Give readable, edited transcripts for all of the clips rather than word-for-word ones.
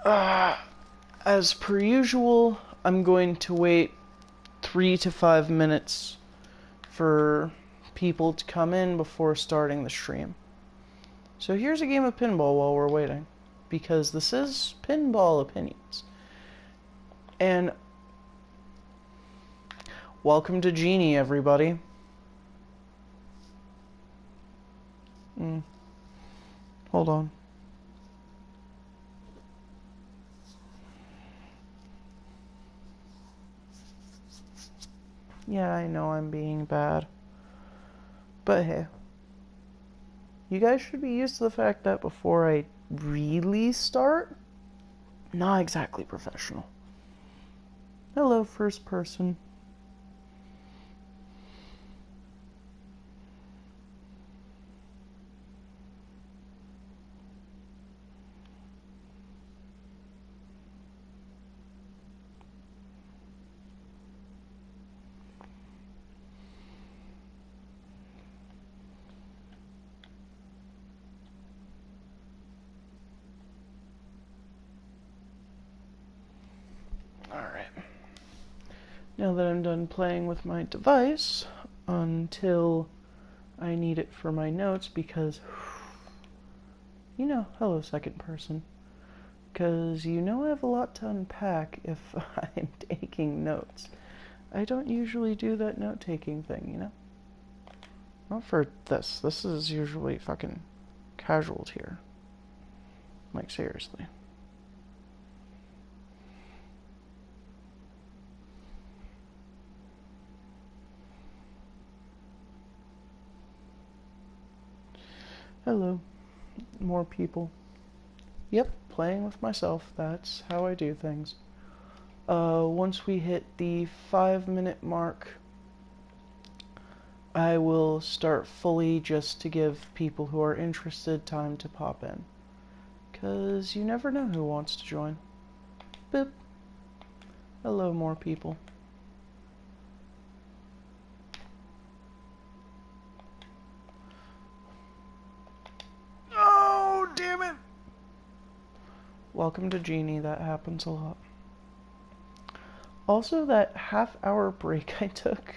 As per usual, I'm going to wait 3 to 5 minutes for people to come in before starting the stream. So here's a game of pinball while we're waiting, because this is Pinball Opinions. And welcome to Genie, everybody. Hold on. Yeah, I know I'm being bad. But hey. You guys should be used to the fact that before I really start, not exactly professional. Hello, first person. Alright. Now that I'm done playing with my device, until I need it for my notes, because, hello second person, because I have a lot to unpack if I'm taking notes. I don't usually do that note-taking thing, Not for this. This is usually fucking casual tier. Like, seriously. Hello. More people. Yep, playing with myself. That's how I do things. Once we hit the 5-minute mark, I will start fully just to give people who are interested time to pop in. 'Cause you never know who wants to join. Boop. Hello, more people. Oh, damn it! Welcome to Genie, that happens a lot. Also, that half-hour break I took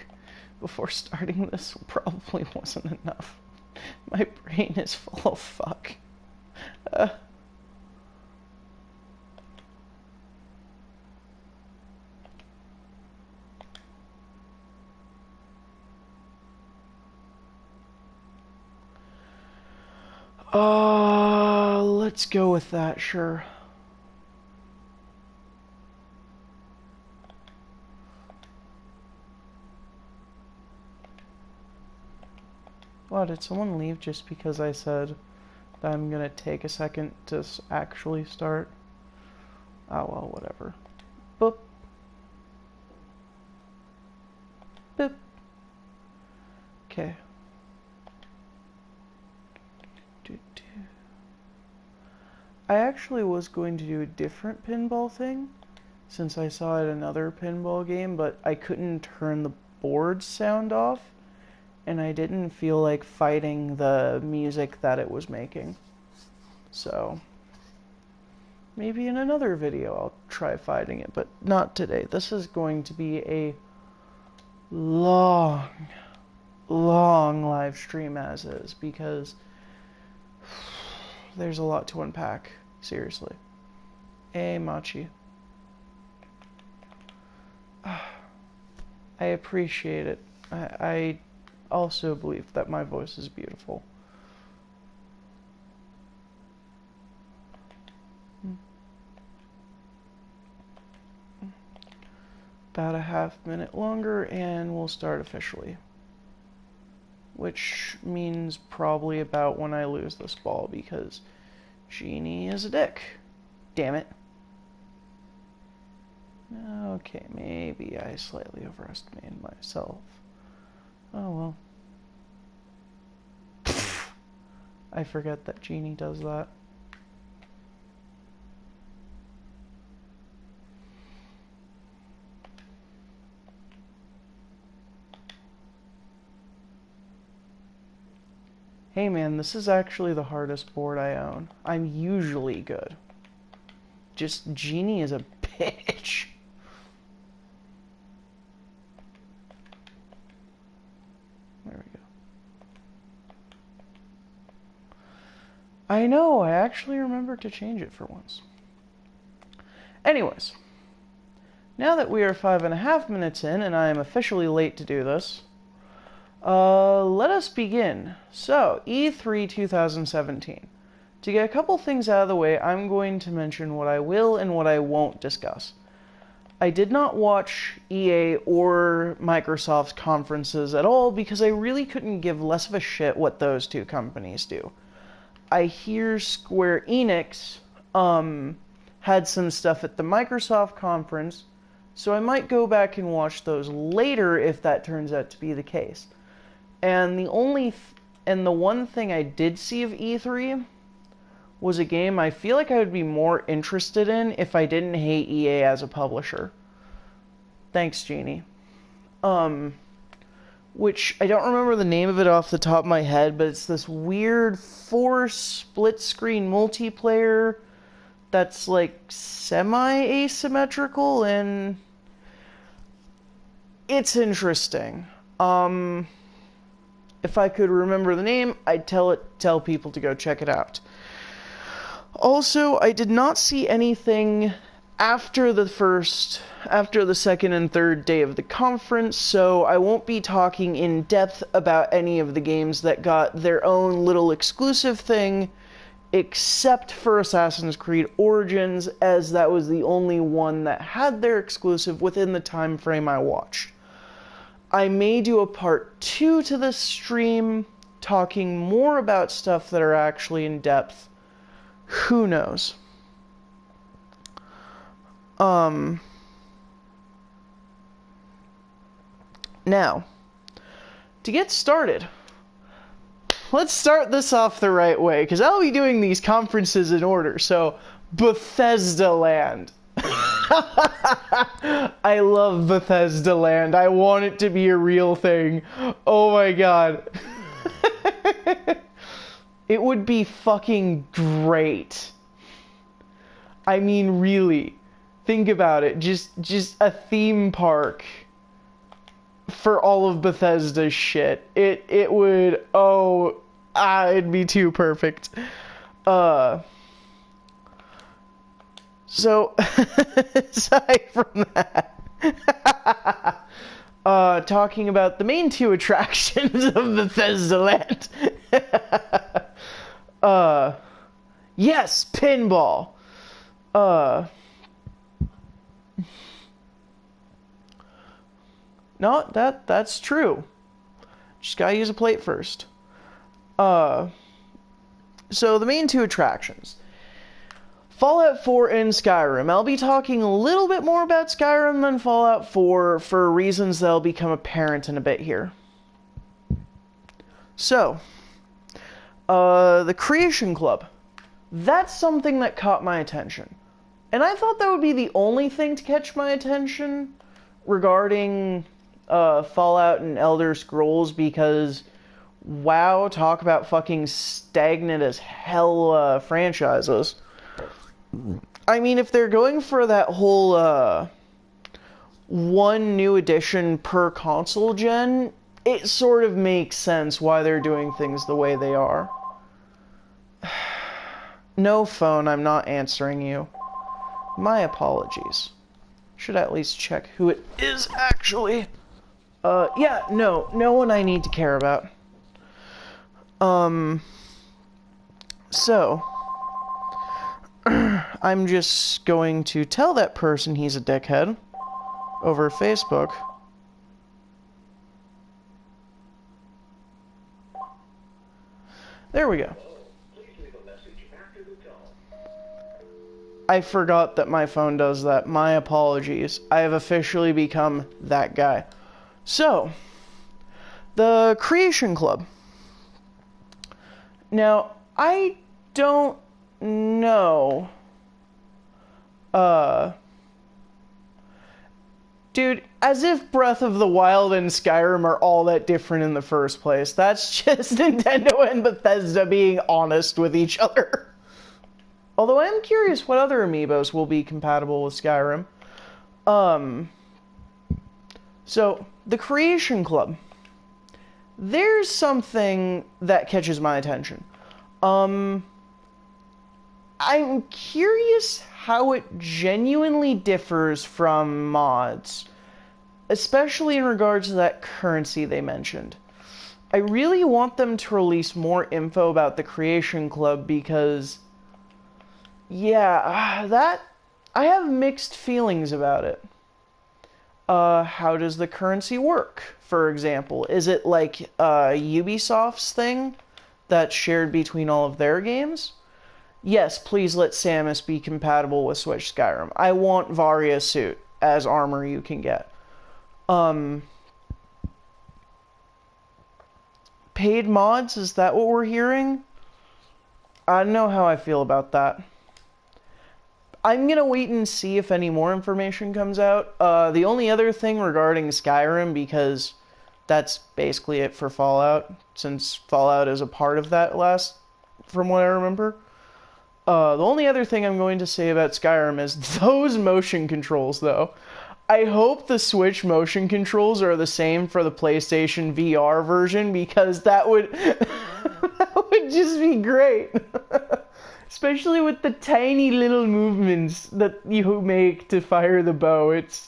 before starting this probably wasn't enough. My brain is full of fuck. Let's go with that, sure. Wow, did someone leave just because I said that I'm gonna take a second to actually start? Oh well, whatever. Boop. Boop. Okay. I actually was going to do a different pinball thing, since I saw it in another pinball game, but I couldn't turn the board sound off, and I didn't feel like fighting the music that it was making. So, maybe in another video I'll try fighting it, but not today. This is going to be a long live stream as is, because there's a lot to unpack. Seriously. Hey, Machi. I appreciate it. I also believe that my voice is beautiful. About a half-minute longer and we'll start officially. Which means probably about when I lose this ball, because Genie is a dick. Damn it. Okay, maybe I slightly overestimated myself. Oh well. I forget that Genie does that. Hey man, this is actually the hardest board I own. I'm usually good. just Genie is a bitch. There we go. I know, I actually remembered to change it for once. Anyways, now that we are 5.5 minutes in and I am officially late to do this, let us begin. So, E3 2017. To get a couple things out of the way, I'm going to mention what I will and what I won't discuss. I did not watch EA or Microsoft's conferences at all because I really couldn't give less of a shit what those two companies do. I hear Square Enix had some stuff at the Microsoft conference, so I might go back and watch those later if that turns out to be the case. And the one thing I did see of E3 was a game I feel like I would be more interested in if I didn't hate EA as a publisher. Thanks, Genie. Which, I don't remember the name of it off the top of my head, but it's this weird 4 split-screen multiplayer that's, like, semi-asymmetrical, and it's interesting. If I could remember the name, I'd tell people to go check it out. Also, I did not see anything after the second and third day of the conference, so I won't be talking in depth about any of the games that got their own little exclusive thing, except for Assassin's Creed Origins, as that was the only one that had their exclusive within the time frame I watched. I may do a part 2 to this stream, talking more about stuff that are actually in depth. Who knows? Now, to get started, let's start this off the right way, because I'll be doing these conferences in order. So, Bethesda Land. I love Bethesda Land. I want it to be a real thing. Oh my god. It would be fucking great. I mean, really. Think about it. Just a theme park for all of Bethesda's shit. It would, it'd be too perfect. So, aside from that, talking about the main 2 attractions of Bethesda Land. Yes, pinball. No, that's true. Just gotta use a plate first. So the main 2 attractions. Fallout 4 and Skyrim. I'll be talking a little bit more about Skyrim than Fallout 4 for reasons that'll become apparent in a bit here. So, the Creation Club. That's something that caught my attention. And I thought that would be the only thing to catch my attention regarding Fallout and Elder Scrolls, because, wow, talk about fucking stagnant as hell franchises. I mean, if they're going for that whole one new edition per console gen, it sort of makes sense why they're doing things the way they are. No phone, I'm not answering you. My apologies. Should at least check who it is, actually. Yeah, no one I need to care about. So, I'm just going to tell that person he's a dickhead over Facebook. There we go. I forgot that my phone does that. My apologies. I have officially become that guy. So, the Creation Club. Now, I don't know. Dude, as if Breath of the Wild and Skyrim are all that different in the first place. That's just Nintendo and Bethesda being honest with each other. Although I am curious what other amiibos will be compatible with Skyrim. So, the Creation Club. There's something that catches my attention. I'm curious how it genuinely differs from mods, especially in regards to that currency they mentioned. I really want them to release more info about the Creation Club because, yeah, that I have mixed feelings about it. How does the currency work, for example? Is it like Ubisoft's thing that's shared between all of their games? Yes, please let Samus be compatible with Switch Skyrim. I want Varia's suit as armor you can get. Paid mods, is that what we're hearing? I don't know how I feel about that. I'm gonna wait and see if any more information comes out. The only other thing regarding Skyrim, because that's basically it for Fallout, since Fallout is a part of that last, from what I remember. The only other thing I'm going to say about Skyrim is those motion controls, though. I hope the Switch motion controls are the same for the PlayStation VR version, because that would that would just be great. Especially with the tiny little movements that you make to fire the bow. It's...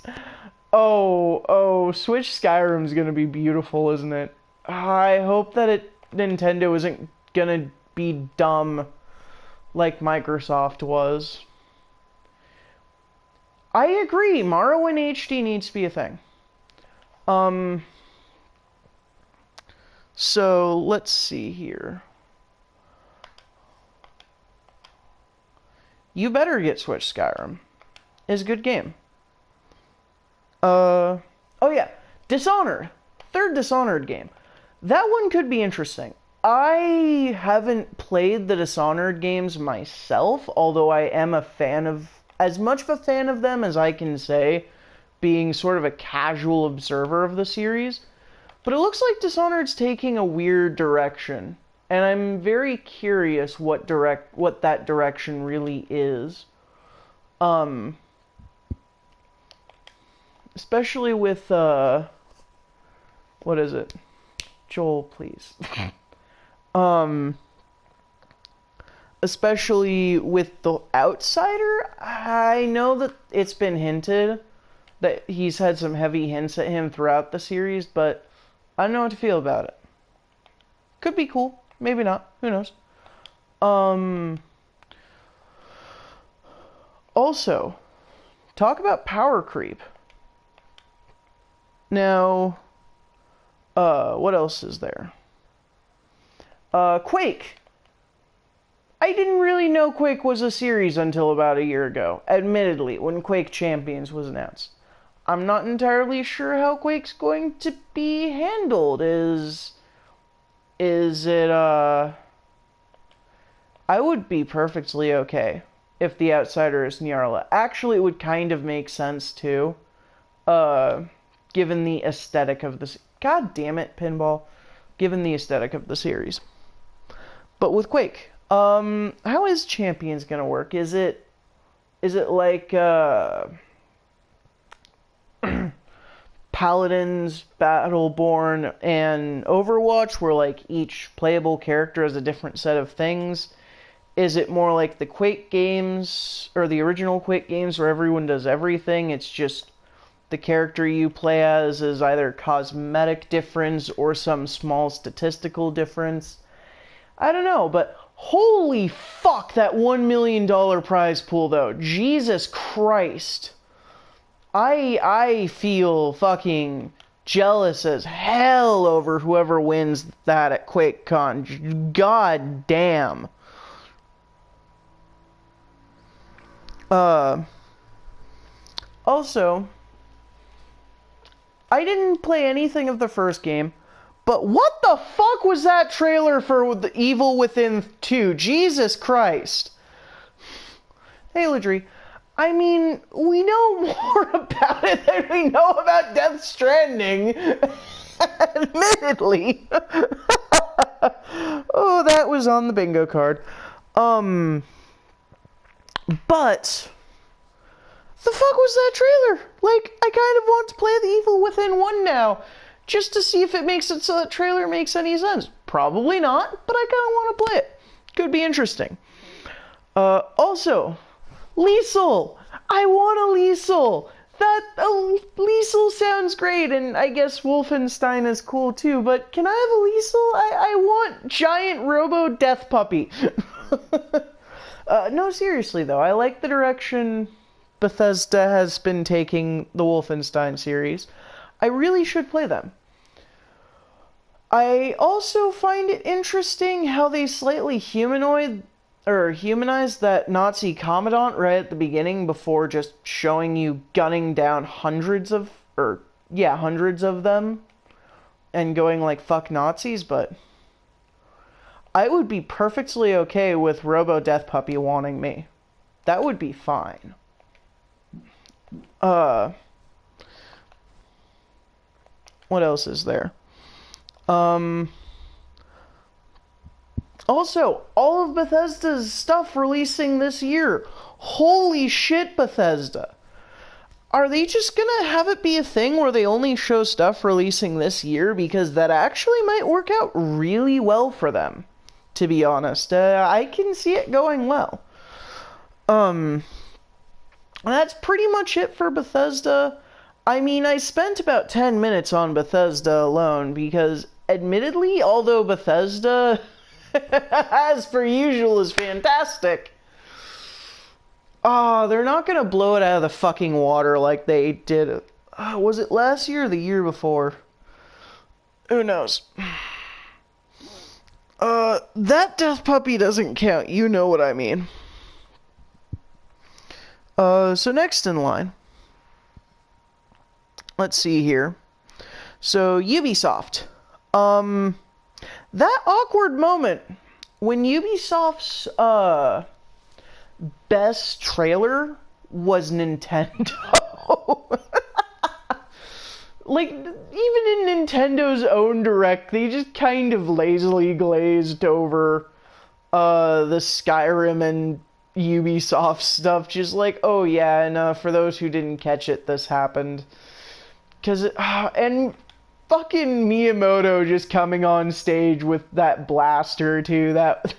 Oh, Switch Skyrim's gonna be beautiful, isn't it? I hope that Nintendo isn't gonna be dumb like Microsoft was. I agree, Mario in HD needs to be a thing. So, let's see here. You better get Switch Skyrim. It's a good game. Oh yeah, Dishonored. Third Dishonored game. That one could be interesting. I haven't played the Dishonored games myself, although I am a fan of, as much of a fan of them as I can say, being sort of a casual observer of the series. But it looks like Dishonored's taking a weird direction. And I'm very curious what that direction really is. Especially with, what is it? Joel, please. Especially with The Outsider, I know that it's been hinted that he's had some heavy hints at him throughout the series, but I don't know what to feel about it. Could be cool. Maybe not. Who knows? Also, talk about power creep. Now, what else is there? Quake. I didn't really know Quake was a series until about a year ago, admittedly, when Quake Champions was announced. I'm not entirely sure how Quake's going to be handled. Is it, I would be perfectly okay if The Outsider is Nyarla. Actually, it would kind of make sense, too. Given the aesthetic of this... God damn it, Pinball. Given the aesthetic of the series. But with Quake, how is Champions gonna work? Is it like, Paladins, Battleborn, and Overwatch, where like each playable character has a different set of things? Is it more like the Quake games, or the original Quake games, where everyone does everything? It's just the character you play as is either cosmetic difference or some small statistical difference. I don't know, but holy fuck, that $1 million prize pool, though. Jesus Christ. I feel fucking jealous as hell over whoever wins that at QuakeCon. God damn. Also, I didn't play anything of the first game, but what the fuck was that trailer for The Evil Within 2? Jesus Christ. Hey, Ladry. I mean, we know more about it than we know about Death Stranding. Admittedly. Oh, that was on the bingo card. But the fuck was that trailer? Like, I kind of want to play The Evil Within 1 now, just to see if it makes it so that trailer makes any sense. Probably not, but I kind of want to play it. Could be interesting. Also, Liesel! I want a Liesel! Liesel sounds great, and I guess Wolfenstein is cool too, but can I have a Liesel? I want giant robo death puppy. No, seriously though, I like the direction Bethesda has been taking the Wolfenstein series. I really should play them. I also find it interesting how they slightly humanized that Nazi commandant right at the beginning before just showing you gunning down hundreds of them and going like fuck Nazis, but I would be perfectly okay with Robo Death Puppy wanting me. That would be fine. What else is there? Also, all of Bethesda's stuff releasing this year. Holy shit, Bethesda. Are they just gonna have it be a thing where they only show stuff releasing this year? Because that actually might work out really well for them, to be honest. I can see it going well. That's pretty much it for Bethesda. I mean, I spent about 10 minutes on Bethesda alone because, admittedly, although Bethesda, as per usual, is fantastic, they're not gonna blow it out of the fucking water like they did. Was it last year or the year before? Who knows? That Death Puppy doesn't count. You know what I mean. So next in line. Let's see here. So, Ubisoft. That awkward moment when Ubisoft's, best trailer was Nintendo. Like, even in Nintendo's own Direct, they just kind of lazily glazed over, the Skyrim and Ubisoft stuff. Just like, oh yeah, and, for those who didn't catch it, this happened. And fucking Miyamoto just coming on stage with that blaster too, that...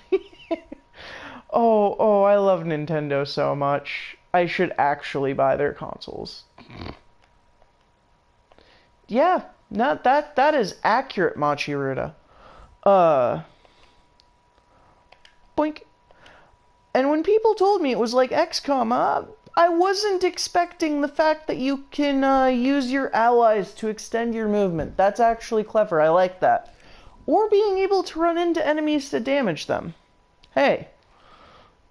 oh, I love Nintendo so much. I should actually buy their consoles. Yeah, no, that is accurate, Machiruta. Boink. And when people told me it was like XCOM, I wasn't expecting the fact that you can use your allies to extend your movement. That's actually clever. I like that. Or being able to run into enemies to damage them. Hey,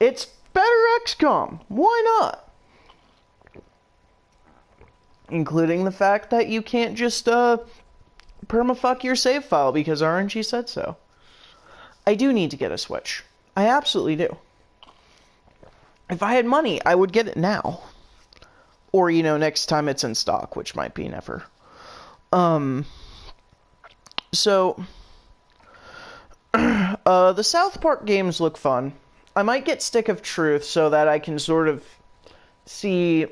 it's better XCOM. Why not? Including the fact that you can't just permafuck your save file because RNG said so. I do need to get a Switch. I absolutely do. If I had money, I would get it now. Or, next time it's in stock, which might be never. So, the South Park games look fun. I might get Stick of Truth so that I can sort of see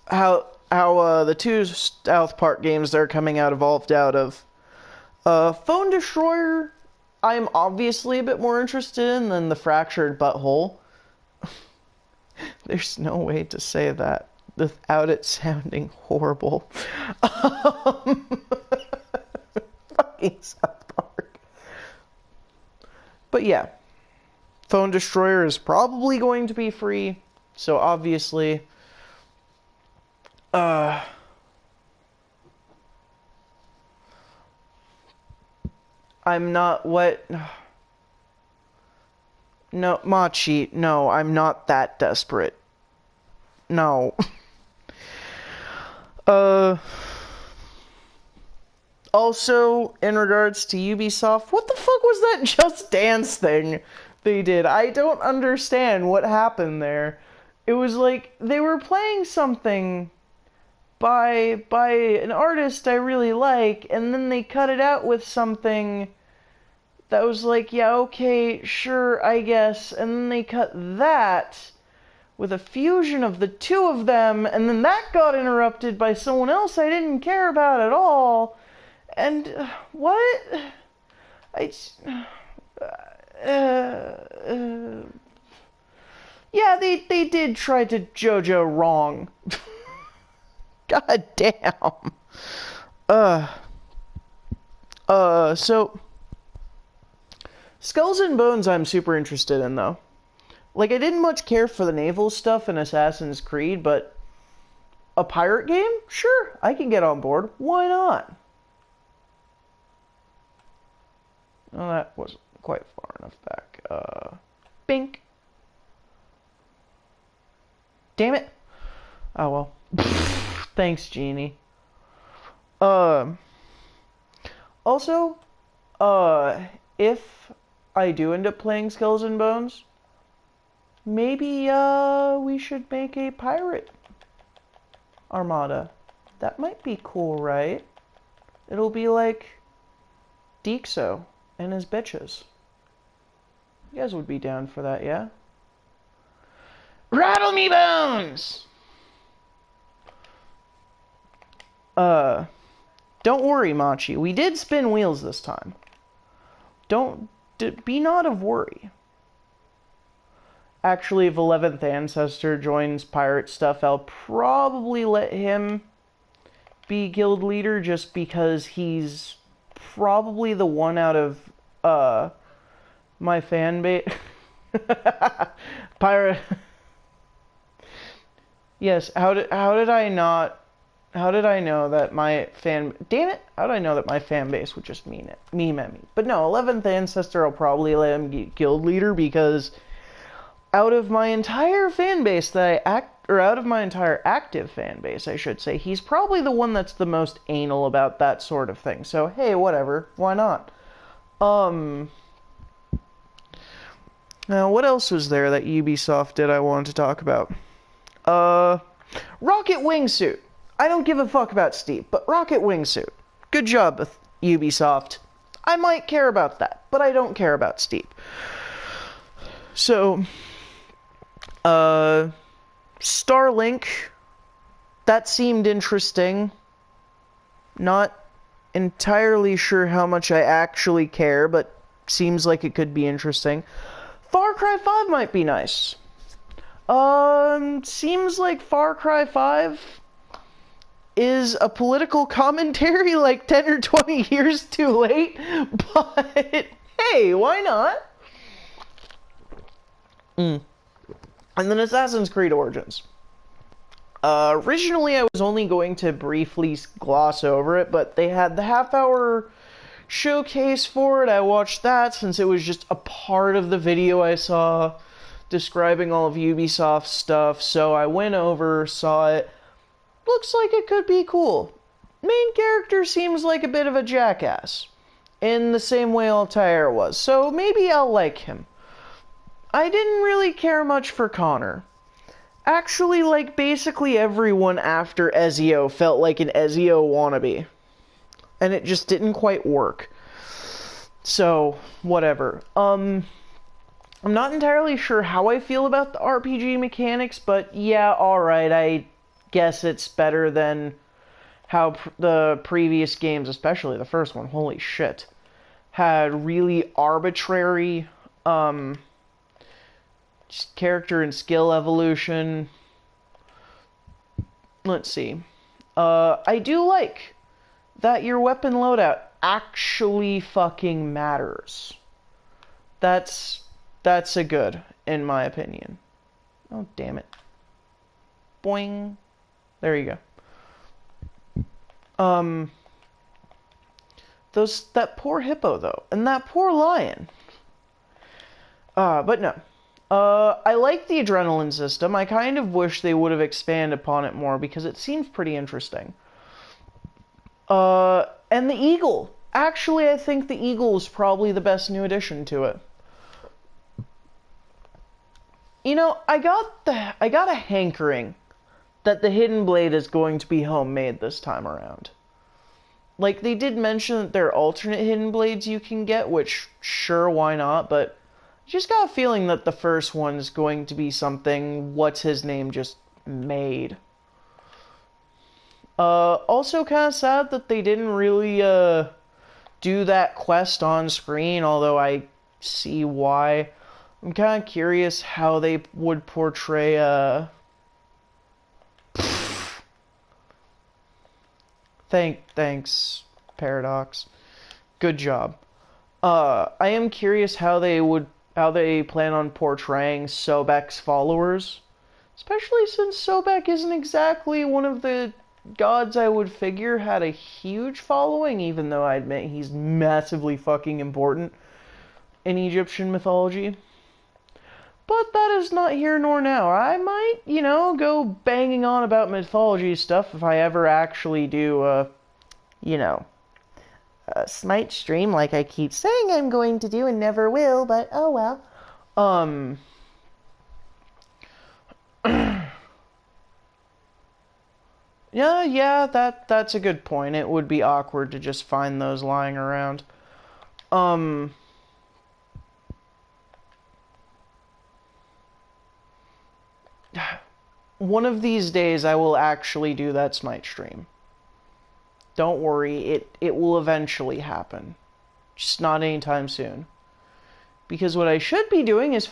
how the two South Park games that are coming out evolved out of. Phone Destroyer, I'm obviously a bit more interested in than the Fractured Butthole. There's no way to say that without it sounding horrible. Fucking South Park. But yeah, Phone Destroyer is probably going to be free, so obviously, I'm not what... No, Machi, no, I'm not that desperate. No. Also, in regards to Ubisoft, what the fuck was that Just Dance thing they did? I don't understand what happened there. It was like, they were playing something by an artist I really like, and then they cut it out with something that was like, yeah, okay, sure, I guess. And then they cut that with a fusion of the two of them, and then that got interrupted by someone else I didn't care about at all. And what? I. Yeah, they did try to JoJo wrong. God damn. So Skulls and Bones I'm super interested in though. Like, I didn't much care for the naval stuff in Assassin's Creed, but a pirate game? Sure, I can get on board. Why not? Oh, that wasn't quite far enough back. Bink. Damn it. Oh, well. Thanks, Genie. Also, if I do end up playing Skulls and Bones, maybe, we should make a pirate armada. That might be cool, right? It'll be like Deexo and his bitches. You guys would be down for that, yeah? Rattle me bones! Don't worry, Machi. We did spin wheels this time. Be not of worry. Actually, if 11th Ancestor joins pirate stuff, I'll probably let him be guild leader just because he's probably the one out of my fan base. Pirate. Yes, how did I know that my fan... Damn it! How did I know that my fan base would just meme at me? But no, 11th Ancestor, I'll probably let him get guild leader because out of my entire fan base out of my entire active fan base, I should say, he's probably the one that's the most anal about that sort of thing. So, hey, whatever. Why not? Now, what else was there that Ubisoft did I wanted to talk about? Rocket Wingsuit. I don't give a fuck about Steve, but Rocket Wingsuit. Good job, Ubisoft. I might care about that, but I don't care about Steve. So, Starlink, that seemed interesting. Not entirely sure how much I actually care, but seems like it could be interesting. Far Cry 5 might be nice. Seems like Far Cry 5 is a political commentary like 10 or 20 years too late, but hey, why not? And then Assassin's Creed Origins. Originally I was only going to briefly gloss over it, but they had the half-hour showcase for it. I watched that since it was just a part of the video I saw describing all of Ubisoft's stuff, so I went over, saw it. Looks like it could be cool. Main character seems like a bit of a jackass, in the same way Altair was, so maybe I'll like him. I didn't really care much for Connor. Actually, like, basically everyone after Ezio felt like an Ezio wannabe. And it just didn't quite work. So, whatever. I'm not entirely sure how I feel about the RPG mechanics, but yeah, alright, I guess it's better than how the previous games, especially the first one, holy shit, had really arbitrary, character and skill evolution. Let's see. I do like that your weapon loadout actually fucking matters. That's a good, in my opinion. Oh, damn it. Boing. There you go. That poor hippo, though. And that poor lion. But no. I like the adrenaline system. I kind of wish they would have expanded upon it more because it seems pretty interesting. And the eagle. Actually, I think the eagle is probably the best new addition to it. You know, I got a hankering that the Hidden Blade is going to be homemade this time around. Like, they did mention that there are alternate hidden blades you can get, which, sure, why not, but I just got a feeling that the first one's going to be something what's-his-name just made. Also kind of sad that they didn't really, do that quest on screen, although I see why. I'm kind of curious how they would portray, Thanks, Paradox. Good job. I am curious how they plan on portraying Sobek's followers, especially since Sobek isn't exactly one of the gods I would figure had a huge following, even though I admit he's massively fucking important in Egyptian mythology. But that is not here nor now. I might, go banging on about mythology stuff if I ever actually do, a Smite stream like I keep saying I'm going to do and never will, but oh well. Yeah, that's a good point. It would be awkward to just find those lying around. One of these days I will actually do that Smite stream. Don't worry, it will eventually happen. Just not anytime soon. Because what I should be doing is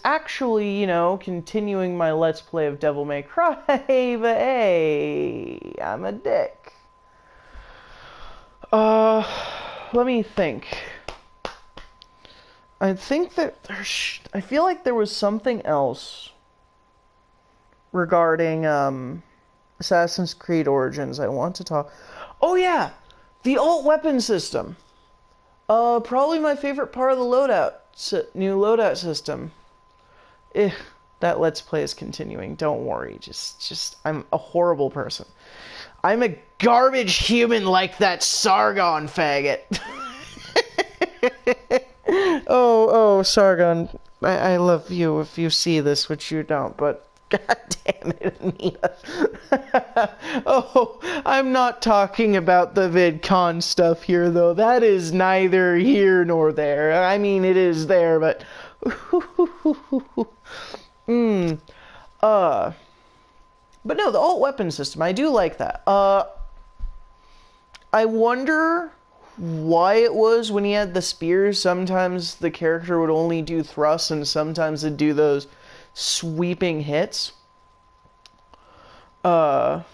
actually, continuing my Let's Play of Devil May Cry, but hey, I'm a dick. Let me think. I think that I feel like there was something else regarding, Assassin's Creed Origins I want to talk. Oh yeah, the alt weapon system. Probably my favorite part of the new loadout system. That Let's Play is continuing. Don't worry. Just, I'm a horrible person. I'm a garbage human like that Sargon faggot. oh, Sargon. I love you if you see this, which you don't, but God damn it, Anita. Oh, I'm not talking about the VidCon stuff here, though. That is neither here nor there. I mean, it is there, but... But no, the alt weapon system, I do like that. I wonder why it was when he had the spears, sometimes the character would only do thrusts, and sometimes it'd do those sweeping hits. When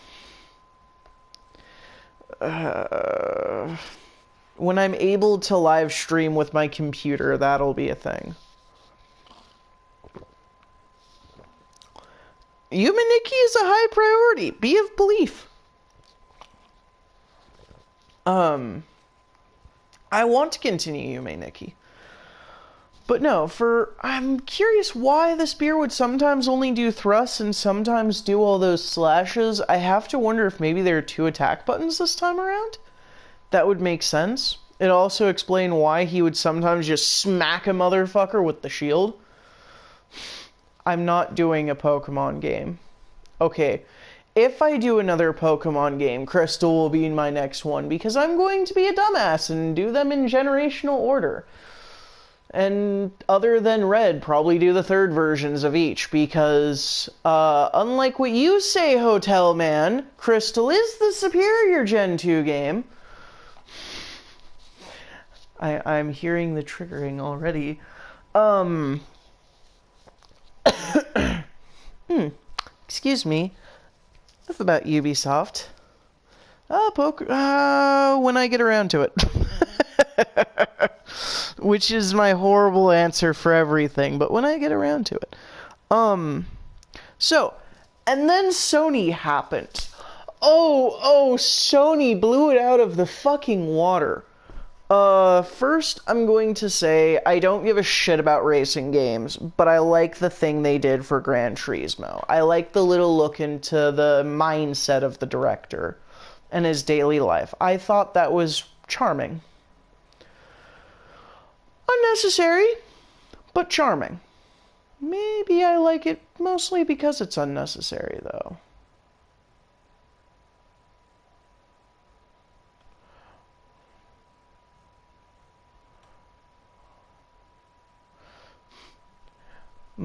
I'm able to live stream with my computer, that'll be a thing. Yume-Nikki is a high priority. Be of belief. I want to continue Yume-Nikki. But no, I'm curious why the spear would sometimes only do thrusts and sometimes do all those slashes. I have to wonder if maybe there are 2 attack buttons this time around. That would make sense. It also explains why he would sometimes just smack a motherfucker with the shield. I'm not doing a Pokemon game. Okay, if I do another Pokemon game, Crystal will be my next one, because I'm going to be a dumbass and do them in generational order. And other than Red, probably do the 3rd versions of each, because, unlike what you say, Hotel Man, Crystal is the superior Gen 2 game. I'm hearing the triggering already. Excuse me. Enough about Ubisoft. When I get around to it. Which is my horrible answer for everything, but when I get around to it. So, and then Sony happened. Oh, Sony blew it out of the fucking water. First, I'm going to say I don't give a shit about racing games, but I like the thing they did for Gran Turismo. I like the little look into the mindset of the director and his daily life. I thought that was charming. Unnecessary, but charming. Maybe I like it mostly because it's unnecessary, though.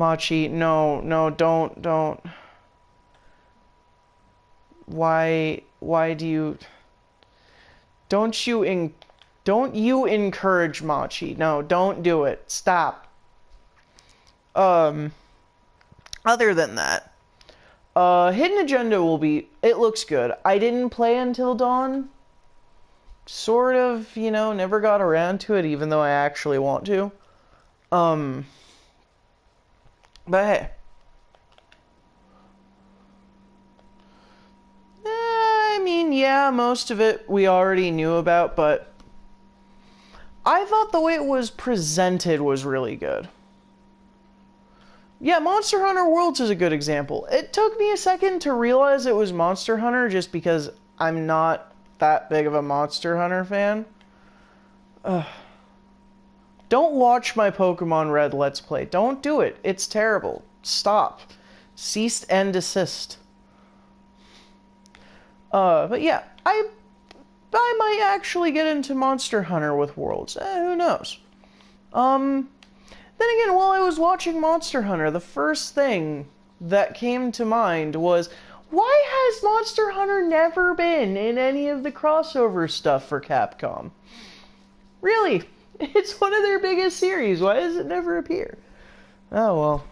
Machi, no, don't. Why do you... Don't you encourage Machi. No, don't do it. Stop. Other than that, Hidden Agenda it looks good. I didn't play Until Dawn. Sort of, never got around to it, even though I actually want to. But hey. I mean, yeah, most of it we already knew about, but I thought the way it was presented was really good. Yeah, Monster Hunter Worlds is a good example. It took me a second to realize it was Monster Hunter just because I'm not that big of a Monster Hunter fan. Don't watch my Pokemon Red Let's Play. Don't do it. It's terrible. Stop. Cease and desist. But yeah, I might actually get into Monster Hunter with Worlds. Who knows? Then again, while I was watching Monster Hunter, the first thing that came to mind was, why has Monster Hunter never been in any of the crossover stuff for Capcom? Really? It's one of their biggest series. Why does it never appear? Oh, well.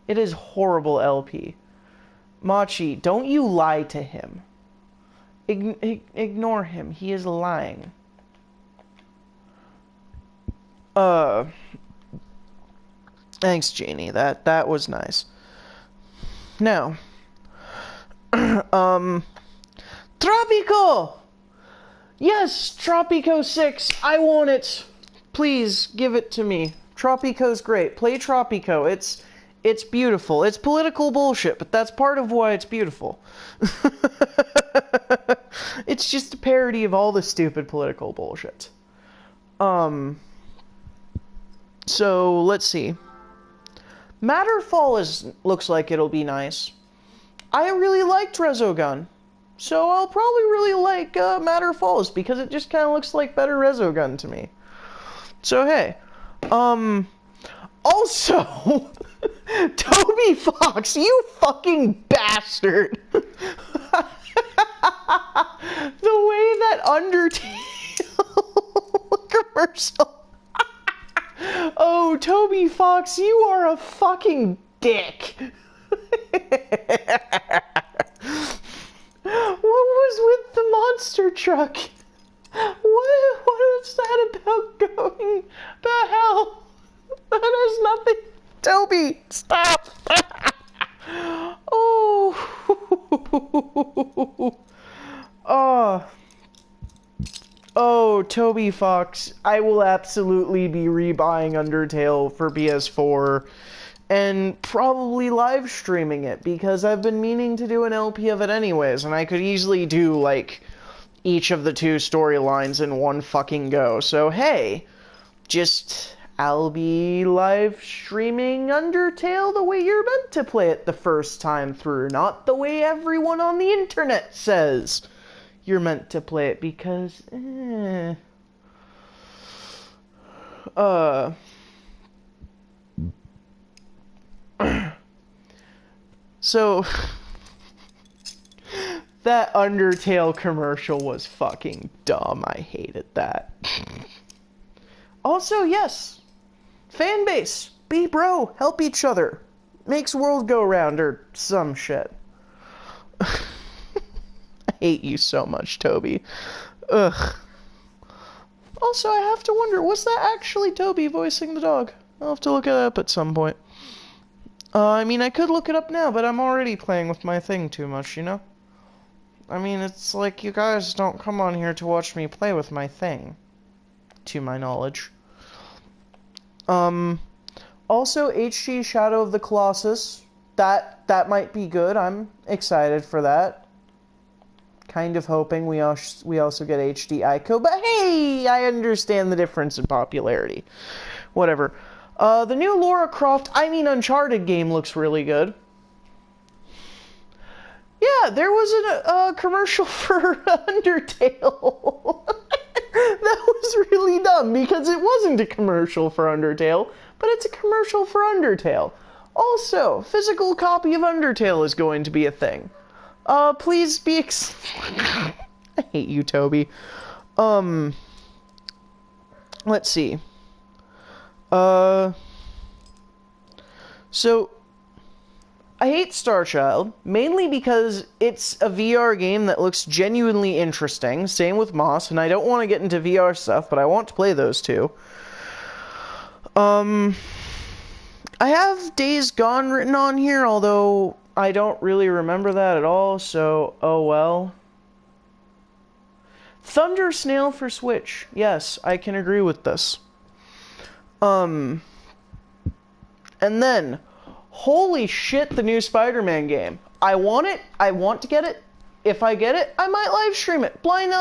It is horrible, LP. Machi, don't you lie to him. Ignore him. He is lying. Thanks, Janie. That was nice. Now, Tropico! Yes, Tropico 6. I want it. Please, give it to me. Tropico's great. Play Tropico. It's beautiful. It's political bullshit, but that's part of why it's beautiful. It's just a parody of all the stupid political bullshit. So, let's see. Matterfall looks like it'll be nice. I really liked Resogun, so I'll probably really like Matterfalls because it just kind of looks like better Resogun to me. So hey, also, Toby Fox, you fucking bastard! The way that Undertale commercial. Oh, Toby Fox, you are a fucking dick. What was with the monster truck? What is that about going to hell? That has nothing... Toby, stop! Oh. Oh, Toby Fox, I will absolutely be rebuying Undertale for PS4 and probably live streaming it because I've been meaning to do an LP of it anyways, and I could easily do, like, each of the two storylines in one fucking go. So, hey, I'll be live streaming Undertale the way you're meant to play it the first time through, not the way everyone on the internet says you're meant to play it, because, So, that Undertale commercial was fucking dumb. I hated that. Also, yes, fan base, be bro, help each other, makes world go round, or some shit. I hate you so much, Toby. Ugh. Also, I have to wonder, was that actually Toby voicing the dog? I'll have to look it up at some point. I mean, I could look it up now, but I'm already playing with my thing too much, you know? I mean, it's like you guys don't come on here to watch me play with my thing, to my knowledge. Also, HD Shadow of the Colossus, that might be good. I'm excited for that. Kind of hoping we also get HD Ico, but hey, I understand the difference in popularity. Whatever. The new Uncharted game looks really good. Yeah, there was a commercial for Undertale. That was really dumb, because it wasn't a commercial for Undertale, but it's a commercial for Undertale. Also, physical copy of Undertale is going to be a thing. Please be I hate you, Toby. Let's see. So, I hate Star Child, mainly because it's a VR game that looks genuinely interesting. Same with Moss, and I don't want to get into VR stuff, but I want to play those two. I have Days Gone written on here, although I don't really remember that at all, so oh well. Thunder Snail for Switch. Yes, I can agree with this. And then, holy shit, the new Spider-Man game. I want it. I want to get it. If I get it, I might live stream it. Blind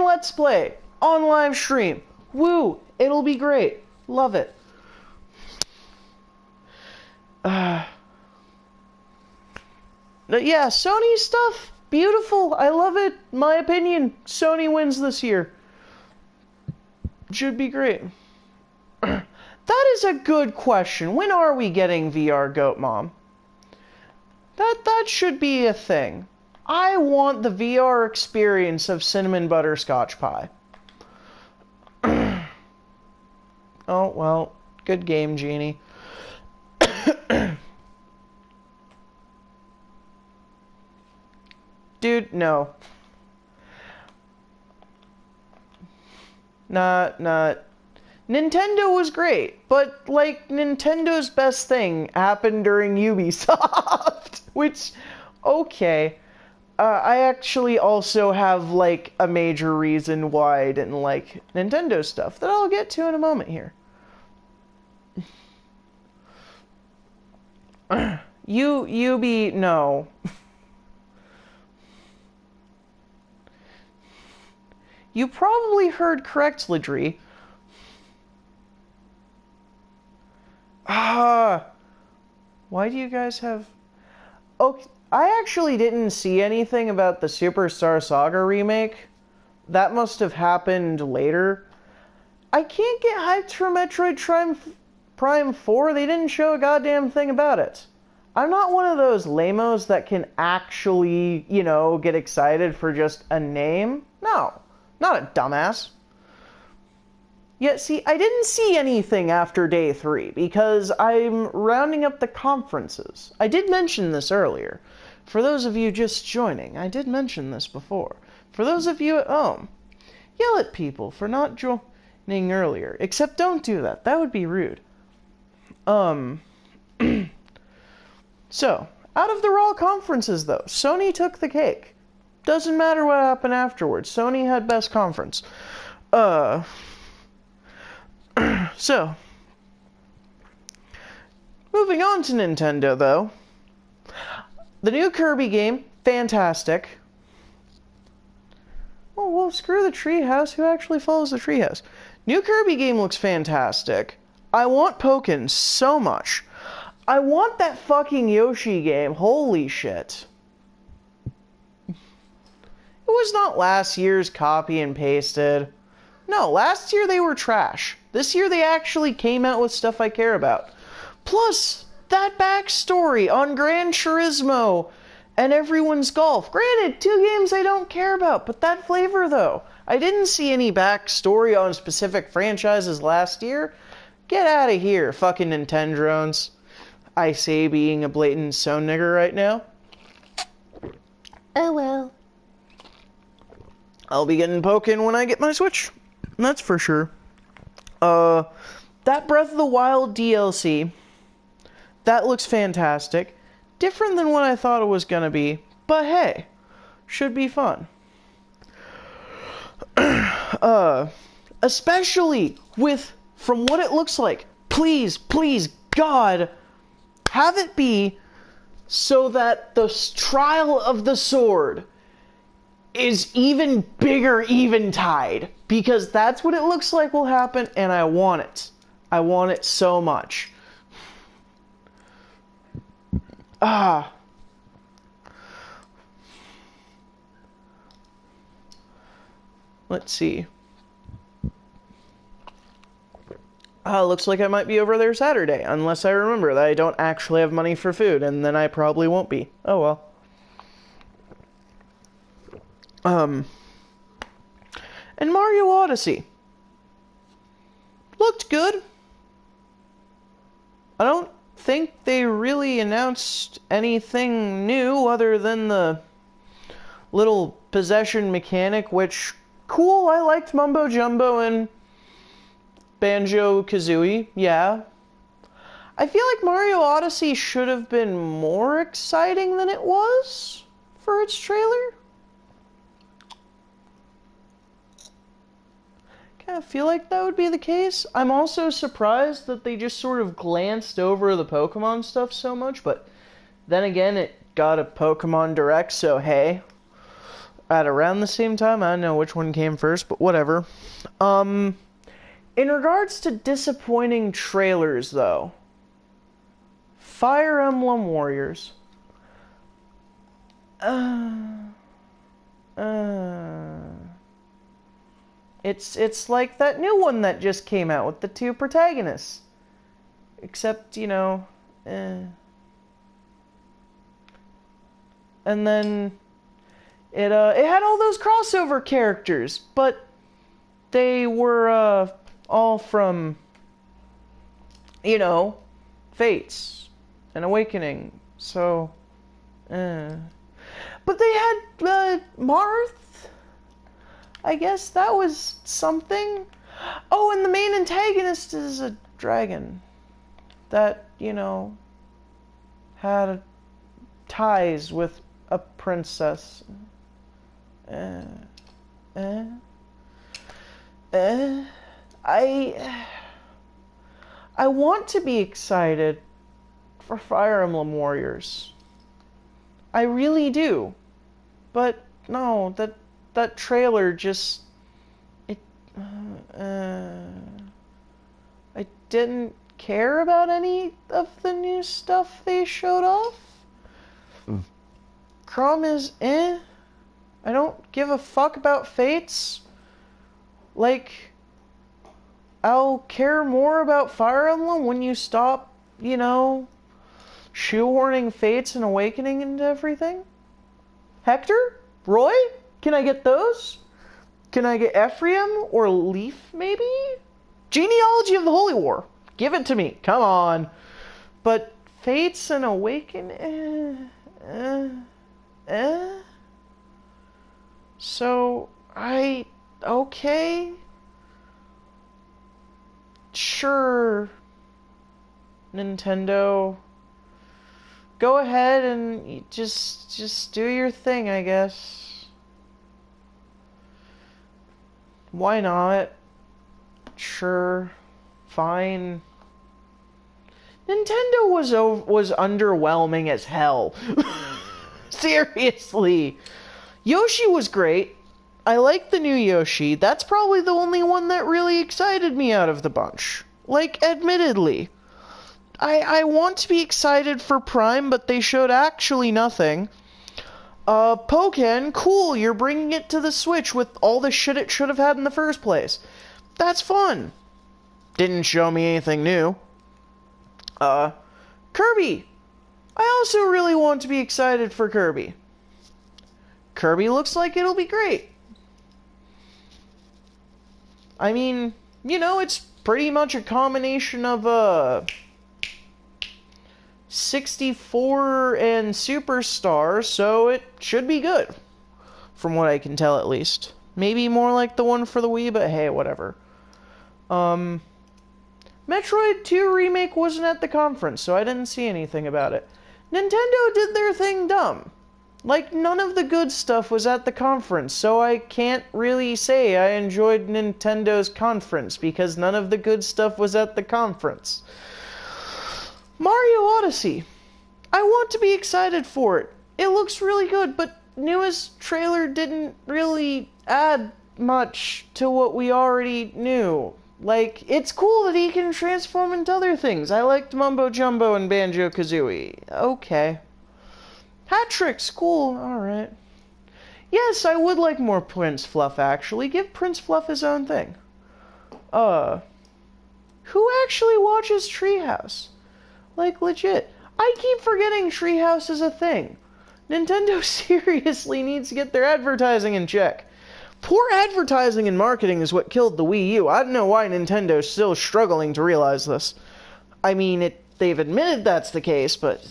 Let's Play. On live stream. Woo. It'll be great. Love it. Yeah, Sony stuff. Beautiful. I love it. My opinion. Sony wins this year. Should be great. That is a good question. When are we getting VR, Goat Mom? That should be a thing. I want the VR experience of cinnamon butterscotch pie. Oh, well. Good game, Genie. Dude, no. Not. Nintendo was great, but, like, Nintendo's best thing happened during Ubisoft, which, okay. I actually also have, like, a major reason why I didn't like Nintendo stuff that I'll get to in a moment here. No. You probably heard correctly, Dre. Why do you guys have... Okay, I actually didn't see anything about the Superstar Saga remake. That must have happened later. I can't get hyped for Metroid Prime 4. They didn't show a goddamn thing about it. I'm not one of those lamos that can actually, you know, get excited for just a name. No, not a dumbass. Yet, see, I didn't see anything after day 3, because I'm rounding up the conferences. I did mention this earlier. For those of you just joining, I did mention this before. For those of you at home, yell at people for not joining earlier. Except don't do that. That would be rude. So, out of the Raw conferences, though, Sony took the cake. Doesn't matter what happened afterwards. Sony had best conference. So, moving on to Nintendo, though. The new Kirby game, fantastic. Oh, well, screw the treehouse. Who actually follows the treehouse? New Kirby game looks fantastic. I want Pokken so much. I want that fucking Yoshi game. Holy shit. It was not last year's copy and pasted. No, last year they were trash. This year they actually came out with stuff I care about. Plus, that backstory on Gran Turismo and Everyone's Golf. Granted, 2 games I don't care about, but that flavor though. I didn't see any backstory on specific franchises last year. Get out of here, fucking Nintendrones. I say being a blatant so nigger right now. Oh well. I'll be getting Pokken when I get my Switch. That's for sure. That Breath of the Wild DLC, that looks fantastic. Different than what I thought it was gonna be, but hey, should be fun. Especially with, from what it looks like, please, God, have it be so that the Trial of the Sword is even bigger Eventide, because that's what it looks like will happen, and I want it. I want it so much. Let's see. Looks like I might be over there Saturday, unless I remember that I don't actually have money for food, and then I probably won't be. Oh well. And Mario Odyssey. Looked good. I don't think they really announced anything new other than the little possession mechanic, which, cool, I liked Mumbo Jumbo and Banjo-Kazooie, yeah. I feel like Mario Odyssey should have been more exciting than it was for its trailer. Kind of feel like that would be the case. I'm also surprised that they just sort of glanced over the Pokemon stuff so much, but then again, it got a Pokemon Direct, so hey. At around the same time, I don't know which one came first, but whatever. In regards to disappointing trailers, though, Fire Emblem Warriors. It's like that new one that just came out with the two protagonists. Except, you know, And then it had all those crossover characters, but they were all from, you know, Fates and Awakening. So, but they had Marth. I guess that was something. Oh, and the main antagonist is a dragon that, you know, had ties with a princess. I want to be excited for Fire Emblem Warriors. I really do. But no, that trailer just I didn't care about any of the new stuff they showed off. Crom is I don't give a fuck about Fates. Like, I'll care more about Fire Emblem when you stop, you know, shoehorning Fates and Awakening into everything. Hector? Roy? Can I get those? Can I get Ephraim or Leaf, maybe? Genealogy of the Holy War. Give it to me. Come on. But Fates and Awakening... So, okay. Sure, Nintendo. Go ahead and just do your thing, I guess. Why not? Sure. Fine. Nintendo was underwhelming as hell. Seriously. Yoshi was great. I like the new Yoshi. That's probably the only one that really excited me out of the bunch. Like, admittedly. I want to be excited for Prime, but they showed actually nothing. Pokken, cool, you're bringing it to the Switch with all the shit it should have had in the first place. That's fun. Didn't show me anything new. Kirby. I also really want to be excited for Kirby. Kirby looks like it'll be great. I mean, you know, it's pretty much a combination of, 64 and Superstar, so it should be good. From what I can tell, at least. Maybe more like the one for the Wii, but hey, whatever. Metroid 2 Remake wasn't at the conference, so I didn't see anything about it. Nintendo did their thing dumb. Like, none of the good stuff was at the conference, so I can't really say I enjoyed Nintendo's conference, because none of the good stuff was at the conference. Mario Odyssey. I want to be excited for it. It looks really good, but newest trailer didn't really add much to what we already knew. Like, it's cool that he can transform into other things. I liked Mumbo Jumbo and Banjo-Kazooie. Okay. Hat tricks, cool, alright. Yes, I would like more Prince Fluff, actually. Give Prince Fluff his own thing. Who actually watches Treehouse? Like, legit. I keep forgetting Treehouse is a thing. Nintendo seriously needs to get their advertising in check. Poor advertising and marketing is what killed the Wii U. I don't know why Nintendo's still struggling to realize this. I mean, they've admitted that's the case, but...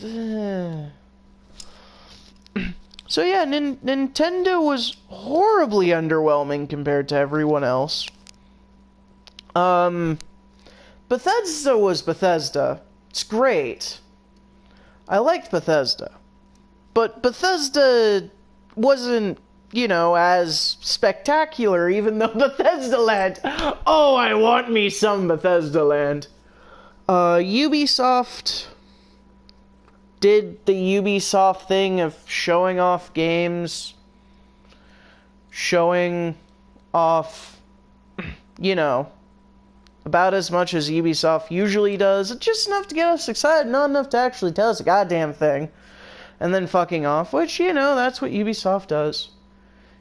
So yeah, Nintendo was horribly underwhelming compared to everyone else. Bethesda was Bethesda. It's great. I liked Bethesda. But Bethesda wasn't, as spectacular, even though Bethesda Land... Oh, I want me some Bethesda Land. Ubisoft did the Ubisoft thing of showing off games. Showing off, about as much as Ubisoft usually does. Just enough to get us excited, not enough to actually tell us a goddamn thing. And then fucking off, which, that's what Ubisoft does.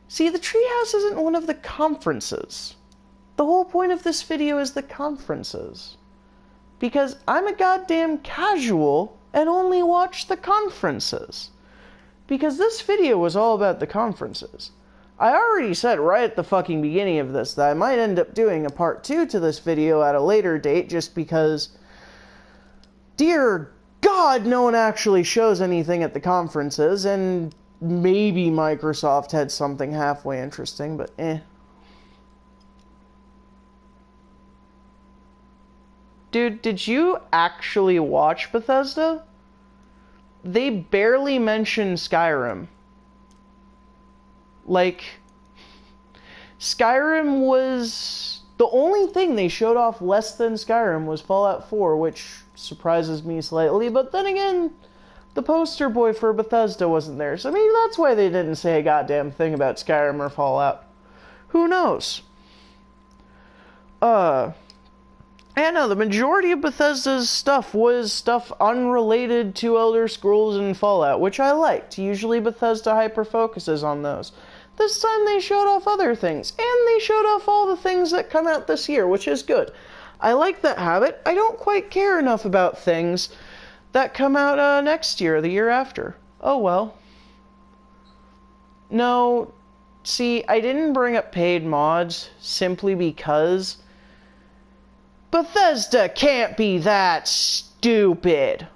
See, the Treehouse isn't one of the conferences. The whole point of this video is the conferences. Because I'm a goddamn casual and only watch the conferences. Because this video was all about the conferences. I already said right at the fucking beginning of this that I might end up doing a part 2 to this video at a later date just because, dear God, no one actually shows anything at the conferences, and maybe Microsoft had something halfway interesting, but eh. Dude, did you actually watch Bethesda? They barely mentioned Skyrim. Like, Skyrim was... The only thing they showed off less than Skyrim was Fallout 4, which surprises me slightly, but then again, the poster boy for Bethesda wasn't there, so maybe that's why they didn't say a goddamn thing about Skyrim or Fallout. Who knows? I know, the majority of Bethesda's stuff was stuff unrelated to Elder Scrolls and Fallout, which I liked. Usually Bethesda hyper-focuses on those. This time they showed off other things, and they showed off all the things that come out this year, which is good. I like that habit. I don't quite care enough about things that come out next year or the year after. Oh well. No, see, I didn't bring up paid mods simply because Bethesda can't be that stupid.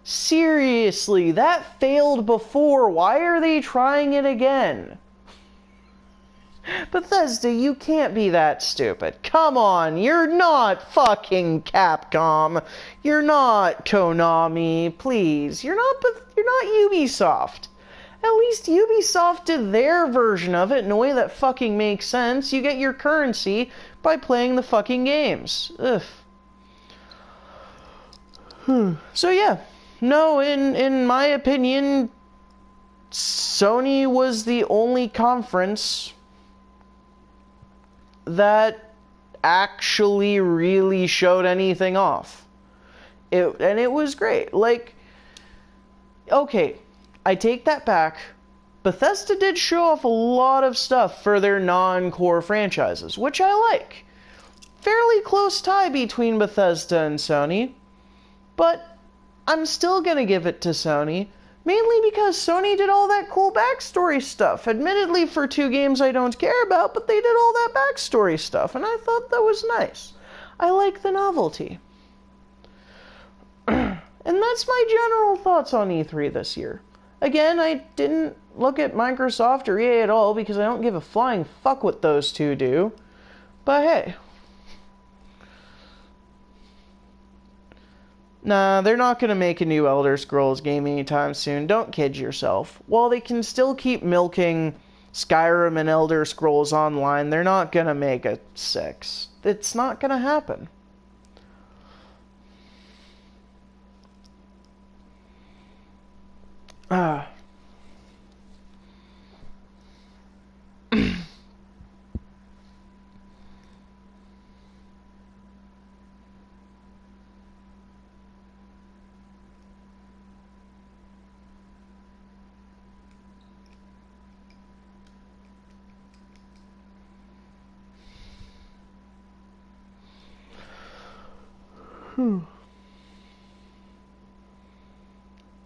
Seriously, that failed before. Why are they trying it again? Bethesda, you can't be that stupid. Come on, you're not fucking Capcom. You're not Konami, please. You're not Ubisoft. At least Ubisoft did their version of it in a way that fucking makes sense. You get your currency by playing the fucking games. Ugh. So yeah. No, in my opinion, Sony was the only conference that actually really showed anything off. And it was great. Like, okay, I take that back. Bethesda did show off a lot of stuff for their non-core franchises, which I like. Fairly close tie between Bethesda and Sony, but I'm still gonna give it to Sony, mainly because Sony did all that cool backstory stuff. Admittedly for 2 games I don't care about, but they did all that backstory stuff, and I thought that was nice. I like the novelty. And that's my general thoughts on E3 this year. Again, I didn't look at Microsoft or EA at all because I don't give a flying fuck what those two do. But hey. Nah, they're not going to make a new Elder Scrolls game anytime soon. Don't kid yourself. While they can still keep milking Skyrim and Elder Scrolls Online, they're not going to make a 6. It's not going to happen.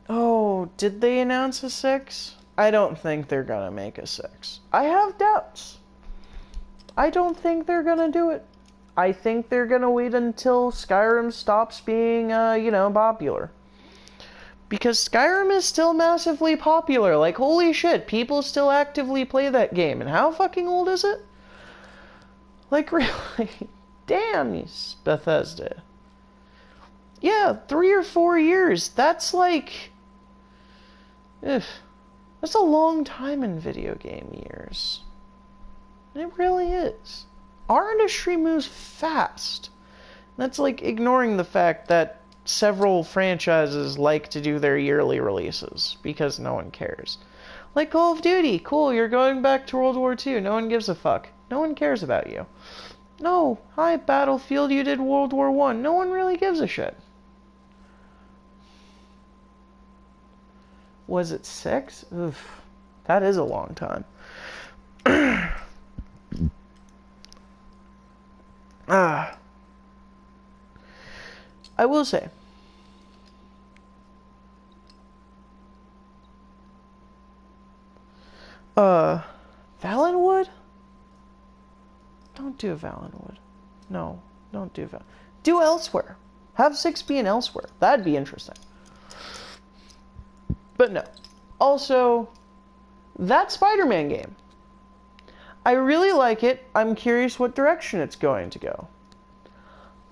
Oh, did they announce a 6? I don't think they're gonna make a 6. I have doubts. I don't think they're gonna do it. I think they're gonna wait until Skyrim stops being, popular. Because Skyrim is still massively popular. Like, holy shit, people still actively play that game. And how fucking old is it? Like, really? Damn, Bethesda. Yeah, 3 or 4 years. That's like... That's a long time in video game years. It really is. Our industry moves fast. That's like ignoring the fact that several franchises like to do their yearly releases because no one cares. Like Call of Duty, cool, you're going back to World War II, no one gives a fuck. No one cares about you. No, hi Battlefield, you did World War I, no one really gives a shit. Was it 6? Oof, that is a long time. I will say, Valenwood? Don't do Valenwood. No, don't do Val. Do Elsewhere. Have 6 be in Elsewhere. That'd be interesting. But no. Also, that Spider-Man game. I really like it. I'm curious what direction it's going to go.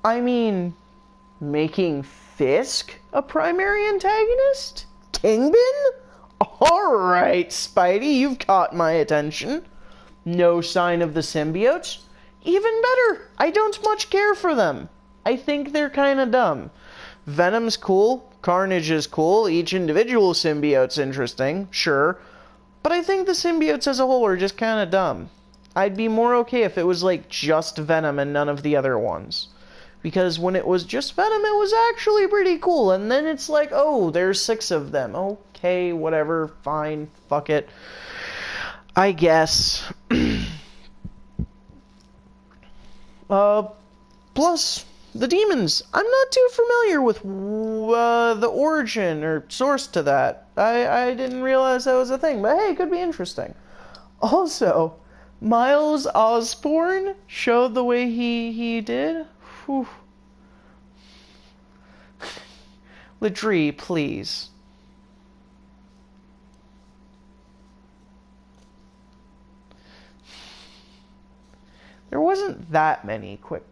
I mean, making Fisk a primary antagonist? Kingpin? Alright, Spidey, you've caught my attention. No sign of the symbiotes? Even better, I don't much care for them. I think they're kinda dumb. Venom's cool, Carnage is cool, each individual symbiote's interesting, sure. But I think the symbiotes as a whole are just kinda dumb. I'd be more okay if it was like just Venom and none of the other ones. Because when it was just Venom, it was actually pretty cool. And then it's like, oh, there's 6 of them. Okay, whatever, fine, fuck it. I guess. Plus, the demons. I'm not too familiar with the origin or source to that. I didn't realize that was a thing. But hey, it could be interesting. Also, Miles Osborne showed the way he did. Whew. Ladrie, please. There wasn't that many quick...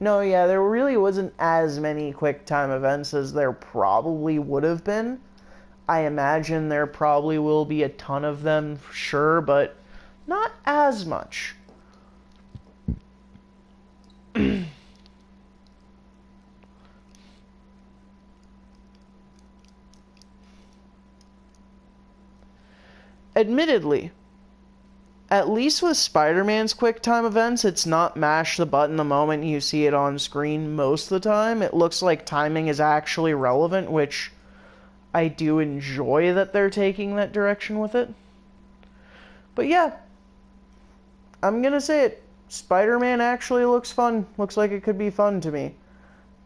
No, yeah, there really wasn't as many quick time events as there probably would have been. I imagine there probably will be a ton of them, sure, but not as much. Admittedly, at least with Spider-Man's quick time events, it's not mash the button the moment you see it on screen most of the time. It looks like timing is actually relevant, which I do enjoy that they're taking that direction with it. But yeah, I'm gonna say it. Spider-Man actually looks fun. Looks like it could be fun to me.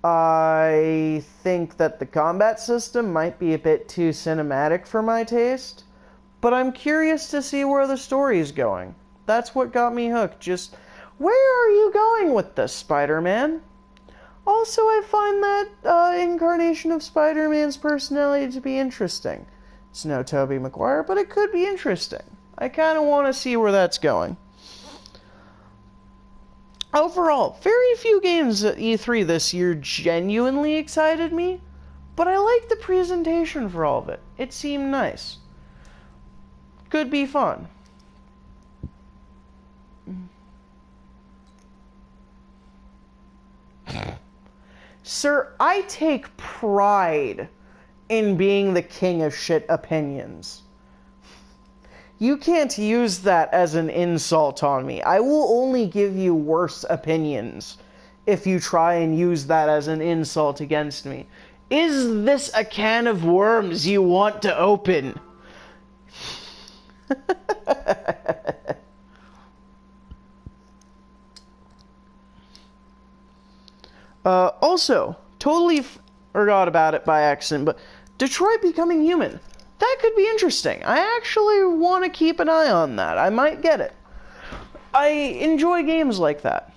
I think that the combat system might be a bit too cinematic for my taste. But I'm curious to see where the story is going. That's what got me hooked. Just, where are you going with this, Spider-Man? Also, I find that incarnation of Spider-Man's personality to be interesting. It's no Tobey Maguire, but it could be interesting. I kind of want to see where that's going. Overall, very few games at E3 this year genuinely excited me, but I liked the presentation for all of it. It seemed nice. Could be fun. Sir, I take pride in being the king of shit opinions. You can't use that as an insult on me. I will only give you worse opinions if you try and use that as an insult against me. Is this a can of worms you want to open? Also, totally forgot about it by accident, but Detroit Becoming Human. That could be interesting. I actually want to keep an eye on that. I might get it. I enjoy games like that,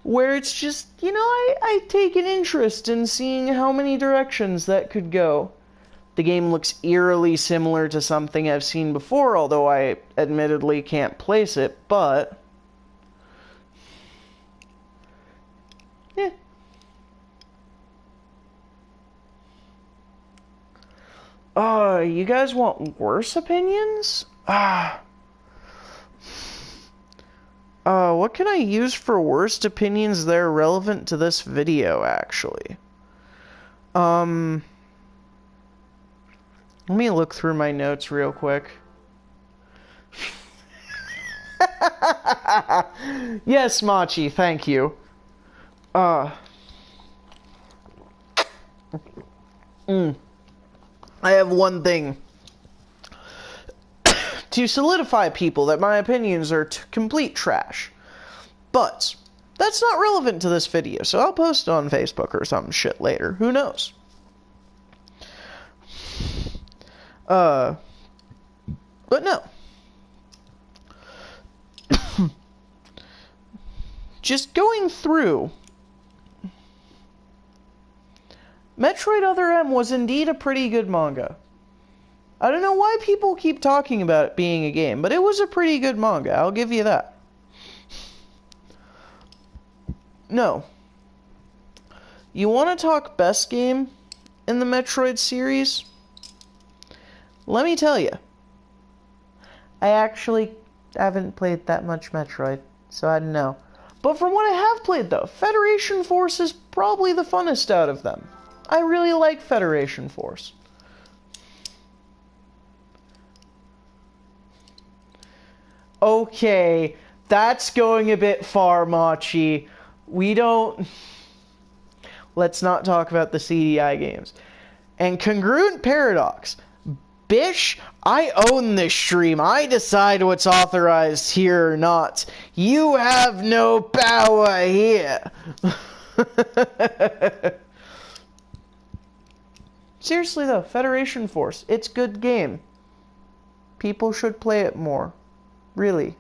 where it's just, you know, I take an interest in seeing how many directions that could go. The game looks eerily similar to something I've seen before, although I admittedly can't place it, but... You guys want worse opinions? What can I use for worst opinions that are relevant to this video, actually? Let me look through my notes real quick. Yes, Machi, thank you. I have one thing to solidify people that my opinions are complete trash. But that's not relevant to this video, so I'll post it on Facebook or some shit later. Who knows? But no. Just going through, Metroid Other M was indeed a pretty good manga. I don't know why people keep talking about it being a game, but it was a pretty good manga, I'll give you that. No. You want to talk best game in the Metroid series? Let me tell you. I actually haven't played that much Metroid, so I don't know. But from what I have played, though, Federation Force is probably the funnest out of them. I really like Federation Force. Okay, that's going a bit far, Machi. We don't... Let's not talk about the CDI games. And Congruent Paradox. Bish, I own this stream. I decide what's authorized here or not. You have no power here. Seriously though, Federation Force, it's a good game. People should play it more. Really.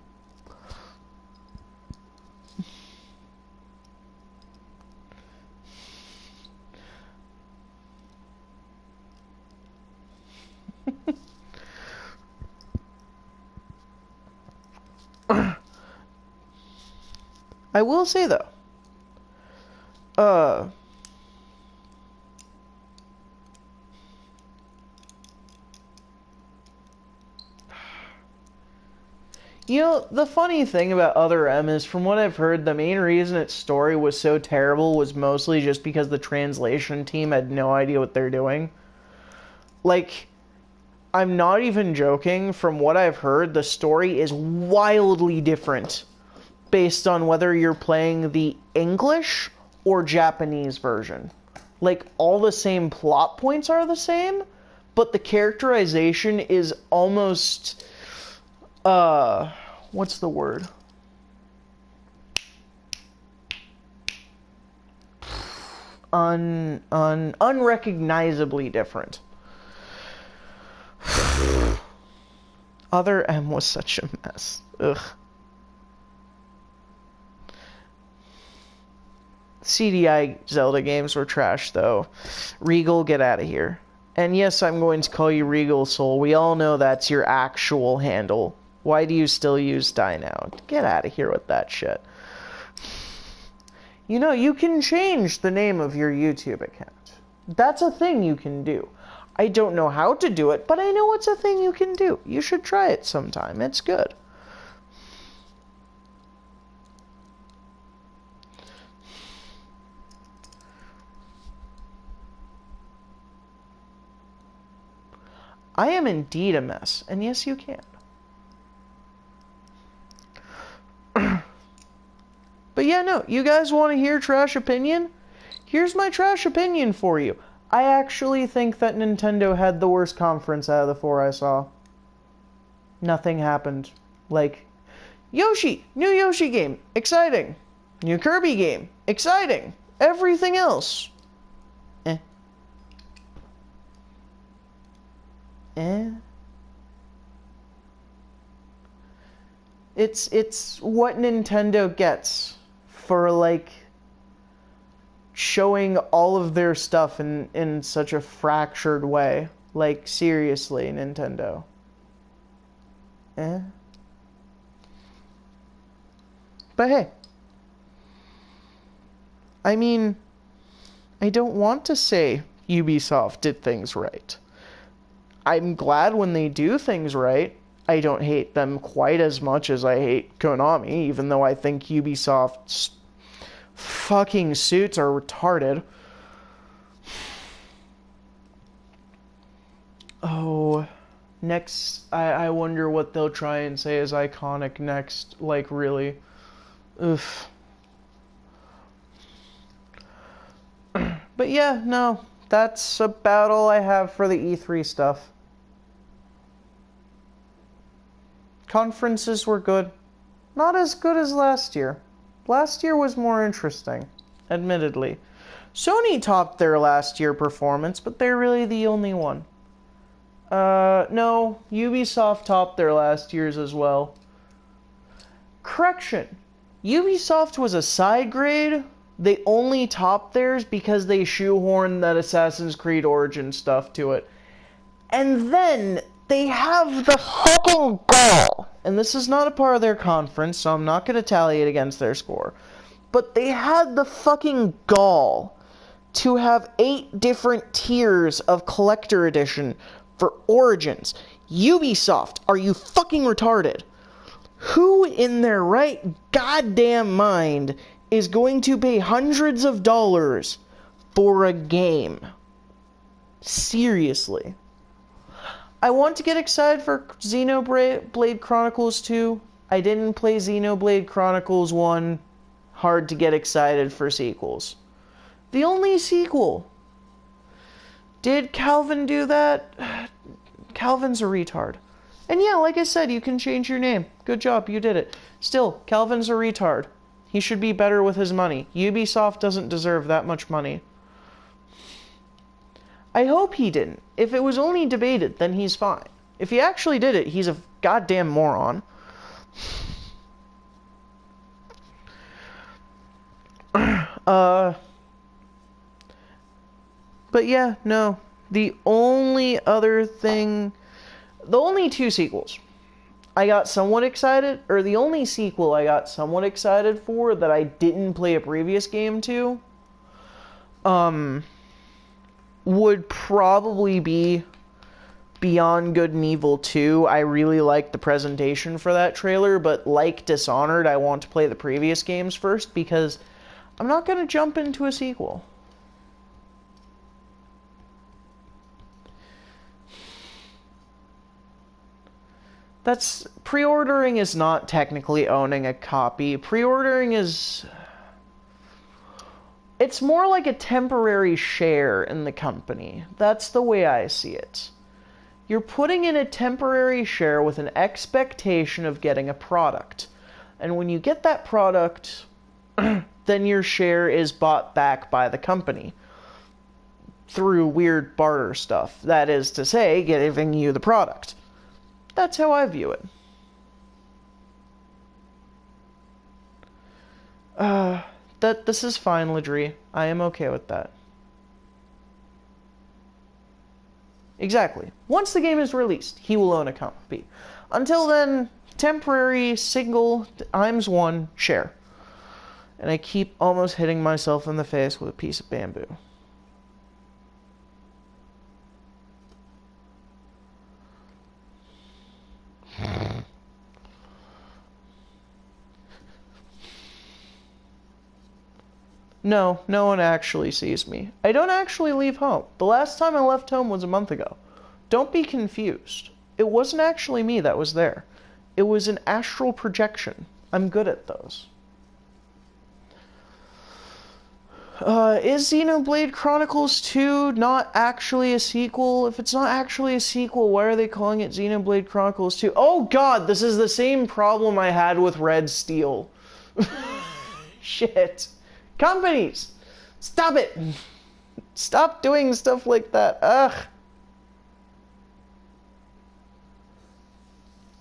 I will say though, you know, the funny thing about Other M is, from what I've heard, the main reason its story was so terrible was mostly just because the translation team had no idea what they're doing. Like, I'm not even joking, from what I've heard, the story is wildly different based on whether you're playing the English or Japanese version. Like, all the same plot points are the same, but the characterization is almost, what's the word? Unrecognizably different. Other M was such a mess. Ugh. CDI Zelda games were trash, though. Regal, get out of here. And yes, I'm going to call you Regal Soul. We all know that's your actual handle. Why do you still use Die Now? Get out of here with that shit. You know, you can change the name of your YouTube account. That's a thing you can do. I don't know how to do it, but I know it's a thing you can do. You should try it sometime. It's good. I am indeed a mess, and yes, you can. But yeah, no, you guys want to hear trash opinion? Here's my trash opinion for you. I actually think that Nintendo had the worst conference out of the 4 I saw. Nothing happened. Like, Yoshi! New Yoshi game! Exciting! New Kirby game! Exciting! Everything else, eh. Eh. It's what Nintendo gets for, like, showing all of their stuff in such a fractured way. Like, seriously, Nintendo. Eh. But hey, I mean, I don't want to say Ubisoft did things right. I'm glad when they do things right. I don't hate them quite as much as I hate Konami, even though I think Ubisoft's fucking suits are retarded. Oh, next, I wonder what they'll try and say is iconic next. Like, really. Oof. But yeah, no, that's about all I have for the E3 stuff. Conferences were good. Not as good as last year. Last year was more interesting, admittedly. Sony topped their last year performance, but they're really the only one. No, Ubisoft topped their last year's as well. Correction. Ubisoft was a side grade. They only topped theirs because they shoehorned that Assassin's Creed Origins stuff to it. And then they have the fucking gall. And this is not a part of their conference, so I'm not going to tally it against their score. But they had the fucking gall to have 8 different tiers of Collector Edition for Origins. Ubisoft, are you fucking retarded? Who in their right goddamn mind is going to pay hundreds of dollars for a game? Seriously. I want to get excited for Xenoblade Chronicles 2. I didn't play Xenoblade Chronicles 1. Hard to get excited for sequels. The only sequel. Did Calvin do that? Calvin's a retard. And yeah, like I said, you can change your name. Good job, you did it. Still, Calvin's a retard. He should be better with his money. Ubisoft doesn't deserve that much money. I hope he didn't. If it was only debated, then he's fine. If he actually did it, he's a goddamn moron. But yeah, no. The only other thing... The only 2 sequels I got somewhat excited, or the only sequel I got somewhat excited for that I didn't play a previous game to, would probably be Beyond Good and Evil 2. I really liked the presentation for that trailer, but like Dishonored, I want to play the previous games first because I'm not going to jump into a sequel. Pre-ordering is not technically owning a copy. Pre-ordering is... It's more like a temporary share in the company. That's the way I see it. You're putting in a temporary share with an expectation of getting a product. And when you get that product, then your share is bought back by the company through weird barter stuff. That is to say, giving you the product. That's how I view it. This is fine, Ladrie. I am okay with that. Exactly. Once the game is released, he will own a copy. Until then, temporary, single, ×1 share. And I keep almost hitting myself in the face with a piece of bamboo. No, no one actually sees me. I don't actually leave home. The last time I left home was a month ago. Don't be confused. It wasn't actually me that was there. It was an astral projection. I'm good at those. Is Xenoblade Chronicles 2 not actually a sequel? If it's not actually a sequel, why are they calling it Xenoblade Chronicles 2? Oh god, this is the same problem I had with Red Steel. Shit. Companies! Stop it! Stop doing stuff like that. Ugh.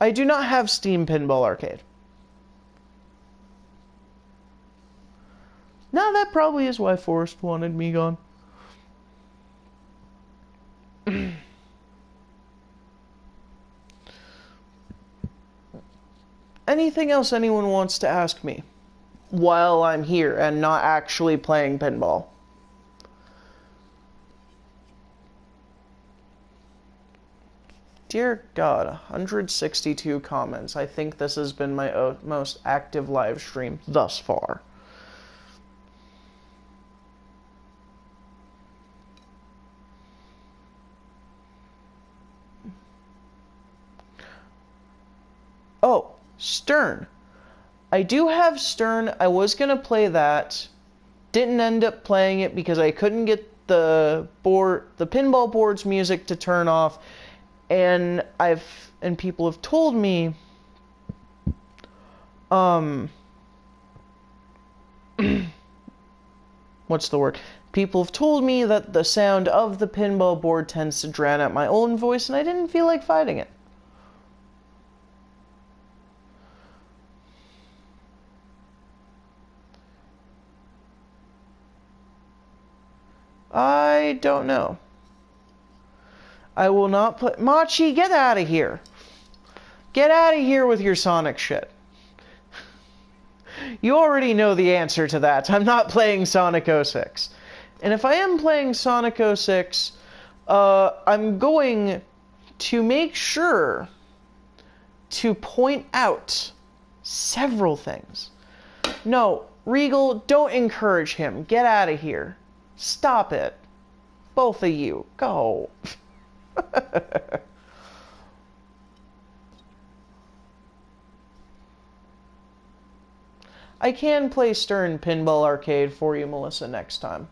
I do not have Steam Pinball Arcade. Now that probably is why Forrest wanted me gone. Anything else anyone wants to ask me while I'm here and not actually playing pinball? Dear God, 162 comments. I think this has been my most active live stream thus far. Oh, Stern. I do have Stern. I was going to play that. Didn't end up playing it because I couldn't get the pinball board's music to turn off. And people have told me what's the word? People have told me that the sound of the pinball board tends to drown out my own voice, and I didn't feel like fighting it. I don't know. I will not play. Machi, get out of here. Get out of here with your Sonic shit. You already know the answer to that. I'm not playing Sonic 06. And if I am playing Sonic 06, I'm going to make sure to point out several things. No, Regal, don't encourage him. Get out of here. Stop it. Both of you. Go. I can play Stern Pinball Arcade for you, Melissa, next time.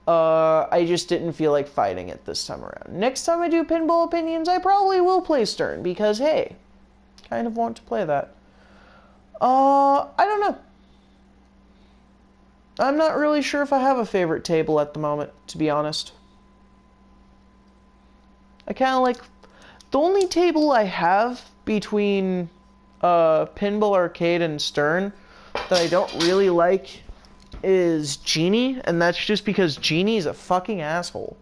I just didn't feel like fighting it this time around. Next time I do Pinball Opinions, I probably will play Stern, because, hey, kind of want to play that. I don't know. I'm not really sure if I have a favorite table at the moment, to be honest. I kind of like... The only table I have between Pinball Arcade and Stern that I don't really like is Genie, and that's just because Genie's a fucking asshole.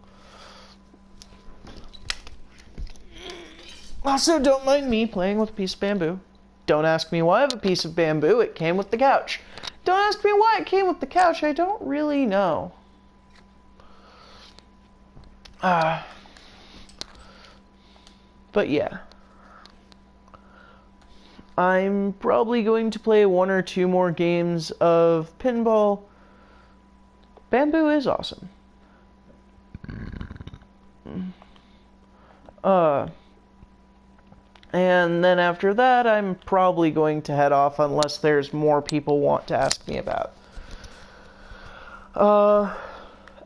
Also, don't mind me playing with a piece of bamboo. Don't ask me why I have a piece of bamboo. It came with the couch. Don't ask me why it came with the couch. I don't really know. But yeah. I'm probably going to play 1 or 2 more games of pinball. Bamboo is awesome. And then after that, I'm probably going to head off unless there's more people want to ask me about.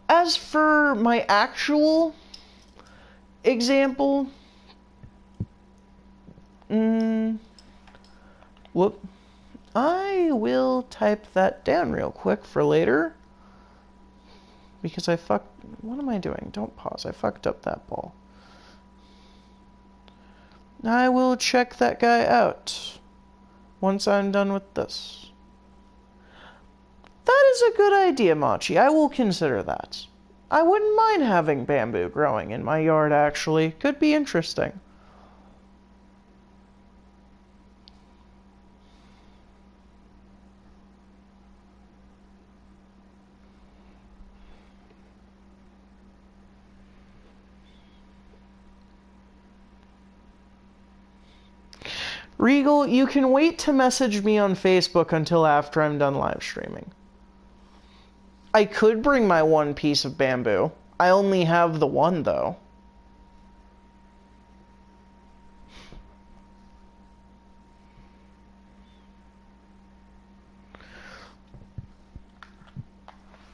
As for my actual example, whoop, I will type that down real quick for later. Because what am I doing? Don't pause, I fucked up that ball. I will check that guy out once I'm done with this. That is a good idea, Machi. I will consider that. I wouldn't mind having bamboo growing in my yard, actually. Could be interesting. Regal, you can wait to message me on Facebook until after I'm done live streaming. I could bring my 1 piece of bamboo. I only have the 1, though.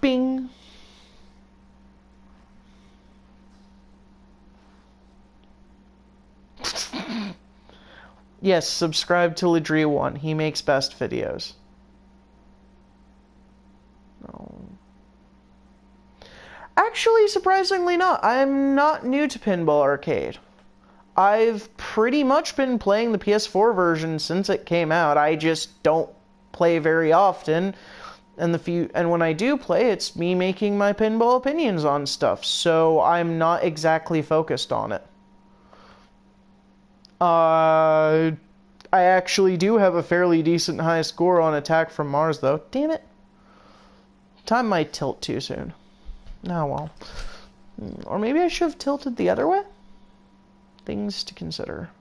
Bing. Yes, subscribe to Ladrie1. He makes best videos. No. surprisingly not. I'm not new to Pinball Arcade. I've pretty much been playing the PS4 version since it came out. I just don't play very often. And when I do play, it's me making my pinball opinions on stuff. So I'm not exactly focused on it. I actually do have a fairly decent high score on Attack from Mars, though. Damn it. Time might tilt too soon. Oh, well. Or maybe I should have tilted the other way? Things to consider.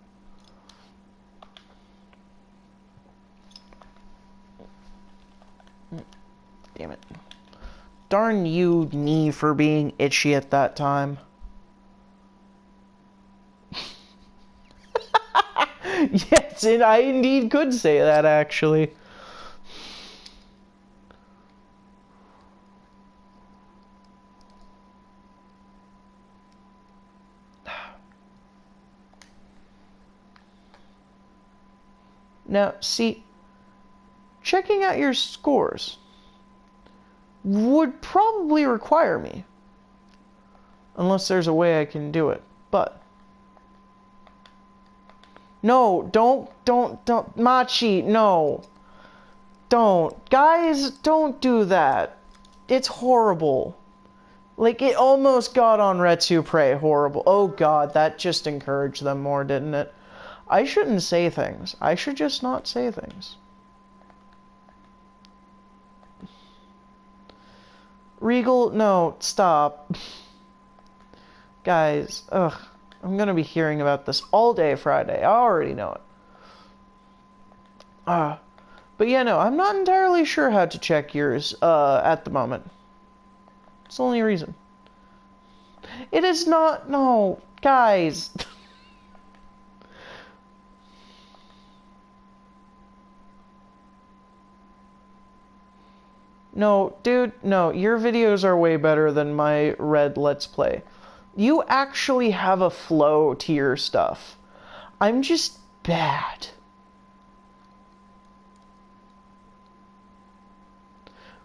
Damn it. Darn you, knee, for being itchy at that time. Yes, and I indeed could say that, actually. Now, see, checking out your scores would probably require me. Unless there's a way I can do it. But no, don't, Machi, no. Don't. Guys, don't do that. It's horrible. Like, it almost got on Retsu Prey horrible. Oh god, that just encouraged them more, didn't it? I shouldn't say things. I should just not say things. Regal, no, stop. Guys, ugh. I'm gonna be hearing about this all day Friday. I already know it. But yeah, no, I'm not entirely sure how to check yours, at the moment. It's the only reason. It is not, no, guys. No, dude, no, your videos are way better than my red Let's Play. You actually have a flow to your stuff. I'm just bad.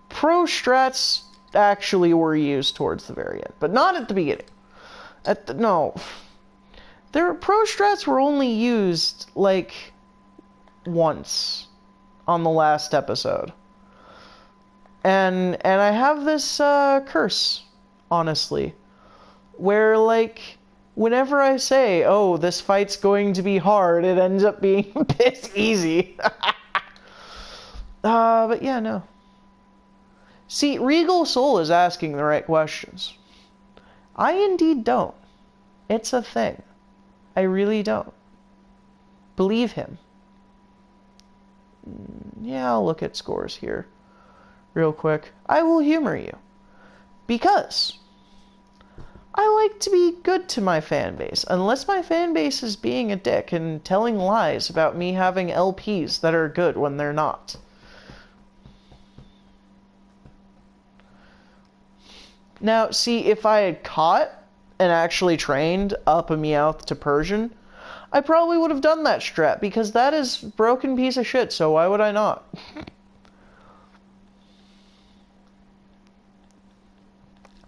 Pro strats actually were used towards the very end, but not at the beginning. No. Pro strats were only used, like, once on the last episode. And I have this curse, honestly, where, like, whenever I say, oh, this fight's going to be hard, it ends up being a bit easy. But yeah, no. See, Regal Soul is asking the right questions. I indeed don't. It's a thing. I really don't. Believe him. Yeah, I'll look at scores here. Real quick. I will humor you. Because I like to be good to my fan base, unless my fan base is being a dick and telling lies about me having LPs that are good when they're not. Now, see, if I had caught and actually trained up a Meowth to Persian, I probably would have done that strat, because that is a broken piece of shit, so why would I not?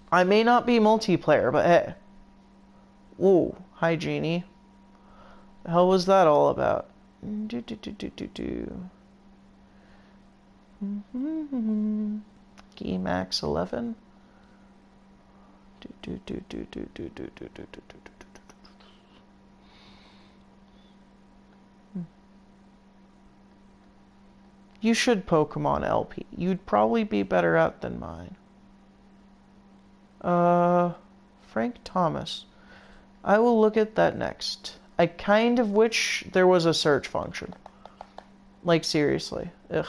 I may not be multiplayer, but hey. Whoa, hi Genie. The hell was that all about? Key max 11. You should Pokemon LP. You'd probably be better out than mine. Frank Thomas. I will look at that next. I kind of wish there was a search function. Like, seriously. Ugh.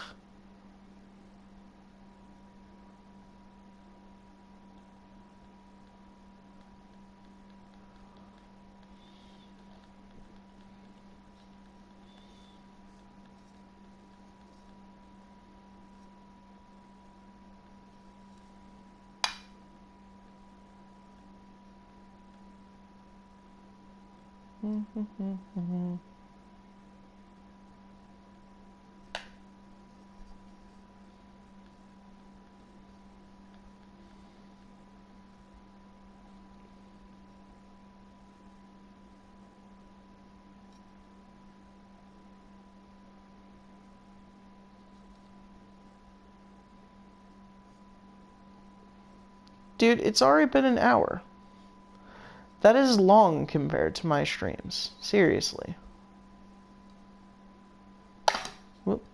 Dude, it's already been an hour. That is long compared to my streams. Seriously. Whoop.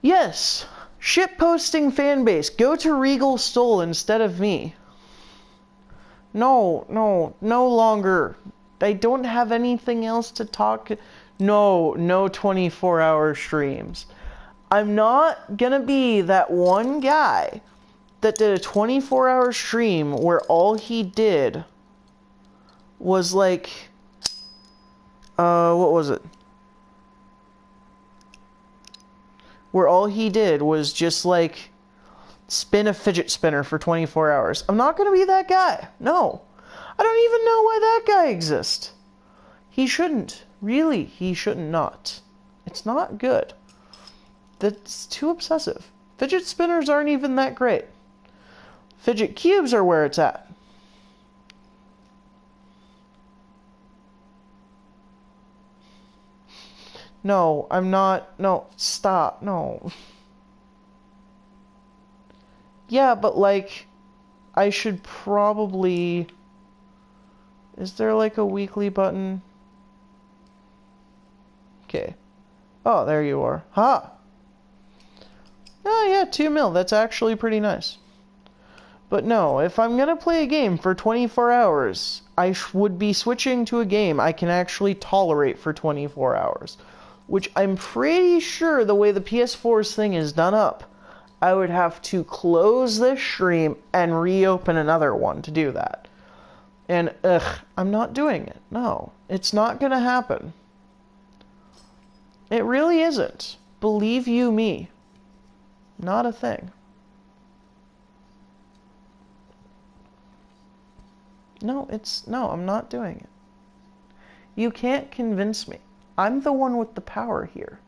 Yes! Shitposting fanbase. Go to Regal Stole instead of me. No longer. I don't have anything else to talk. No 24-hour streams. I'm not gonna be that one guy that did a 24-hour stream where all he did was like, what was it? Where all he did was just like spin a fidget spinner for 24 hours. I'm not gonna be that guy. No. I don't even know why that guy exists. He shouldn't. Really, he should not. It's not good. That's too obsessive. Fidget spinners aren't even that great. Fidget cubes are where it's at. No, I'm not. No, stop. No. Yeah, but like, I should probably... Is there like a weekly button? Okay. Oh, there you are. Ha! Oh yeah, 2 mil. That's actually pretty nice. But no, if I'm gonna play a game for 24 hours, I would be switching to a game I can actually tolerate for 24 hours. Which I'm pretty sure the way the PS4's thing is done up, I would have to close this stream and reopen another one to do that. And, I'm not doing it. No, it's not gonna happen. It really isn't. Believe you me. Not a thing. No, I'm not doing it. You can't convince me. I'm the one with the power here.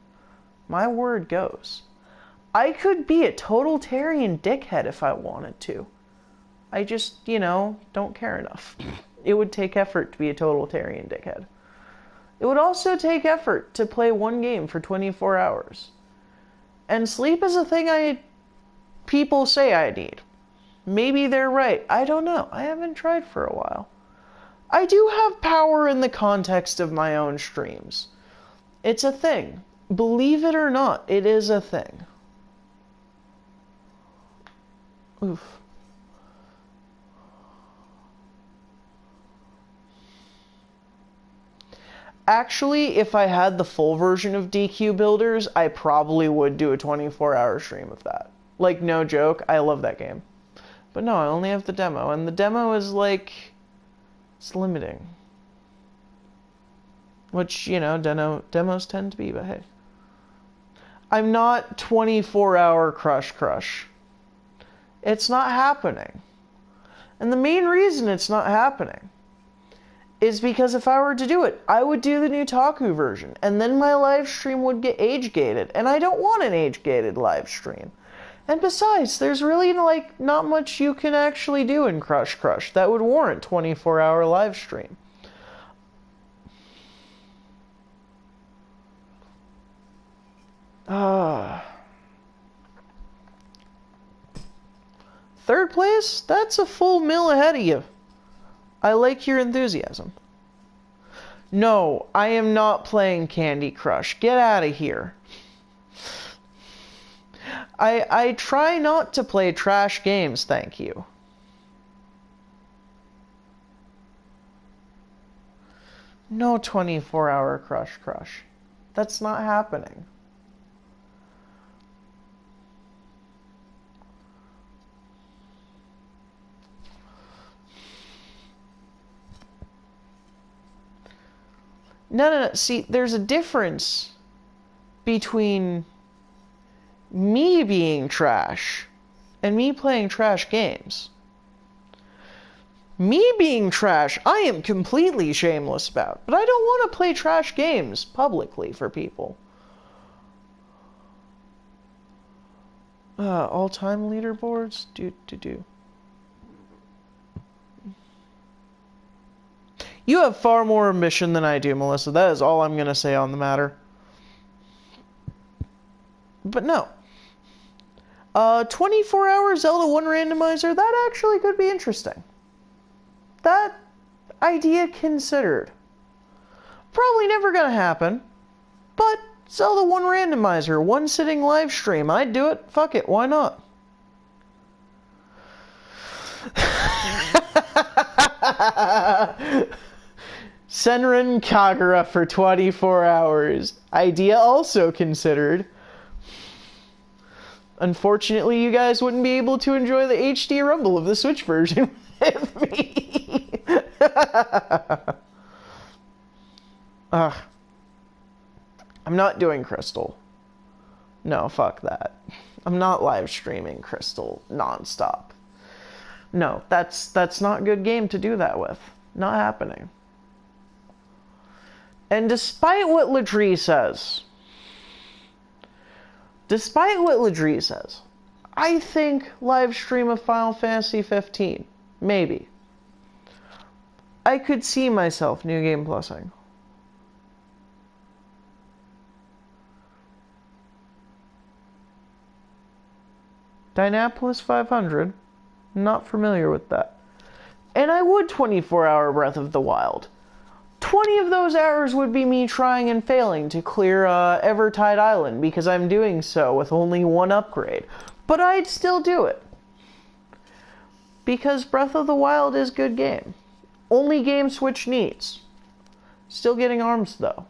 My word goes. I could be a totalitarian dickhead if I wanted to. I just, don't care enough. It would take effort to be a totalitarian dickhead. It would also take effort to play one game for 24 hours. And sleep is a thing people say I need. Maybe they're right. I don't know. I haven't tried for a while. I do have power in the context of my own streams. It's a thing. Believe it or not, it is a thing. Oof. Actually, if I had the full version of DQ Builders, I probably would do a 24-hour stream of that. Like, no joke, I love that game. But no, I only have the demo, and the demo is like... it's limiting. Which, demos tend to be, but hey. I'm not 24-hour crush. It's not happening. And the main reason it's not happening is because if I were to do it, I would do the Nutaku version, and then my live stream would get age-gated, and I don't want an age-gated live stream. And besides, there's really, not much you can actually do in Crush that would warrant 24-hour live stream. Third place? That's a full mil ahead of you. I like your enthusiasm. No, I am not playing Candy Crush. Get out of here. I try not to play trash games, thank you. No 24-hour Crush. That's not happening. No. See, there's a difference between me being trash and me playing trash games. Me being trash, I am completely shameless about, but I don't want to play trash games publicly for people. All-time leaderboards? Do. You have far more ambition than I do, Melissa. That is all I'm going to say on the matter. But no. 24-hour Zelda 1 randomizer, that actually could be interesting. That idea considered. Probably never gonna happen, but Zelda 1 randomizer, one sitting live stream, I'd do it. Fuck it, why not? Senran Kagura for 24 hours. Idea also considered. Unfortunately, you guys wouldn't be able to enjoy the HD rumble of the Switch version with me. Ugh. I'm not doing Crystal. No, fuck that. I'm not live streaming Crystal nonstop. No, that's not a good game to do that with. Not happening. And despite what Ladrie says, I think live stream of Final Fantasy 15. Maybe. I could see myself New Game Plusing. Dynapolis 500. Not familiar with that. And I would 24-hour Breath of the Wild. 20 of those hours would be me trying and failing to clear Evertide Island because I'm doing so with only one upgrade. But I'd still do it. Because Breath of the Wild is a good game. Only game Switch needs. Still getting ARMS though.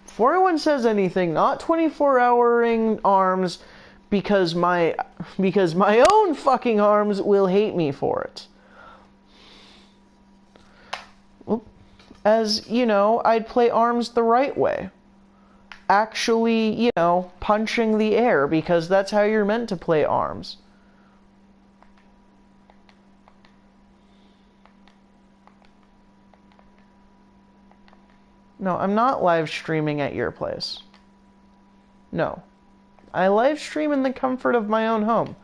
Before anyone says anything, not 24-houring ARMS because my own fucking ARMS will hate me for it. As, you know, I'd play ARMS the right way. Actually, you know, punching the air, because that's how you're meant to play ARMS. No, I'm not live streaming at your place. No. I live stream in the comfort of my own home,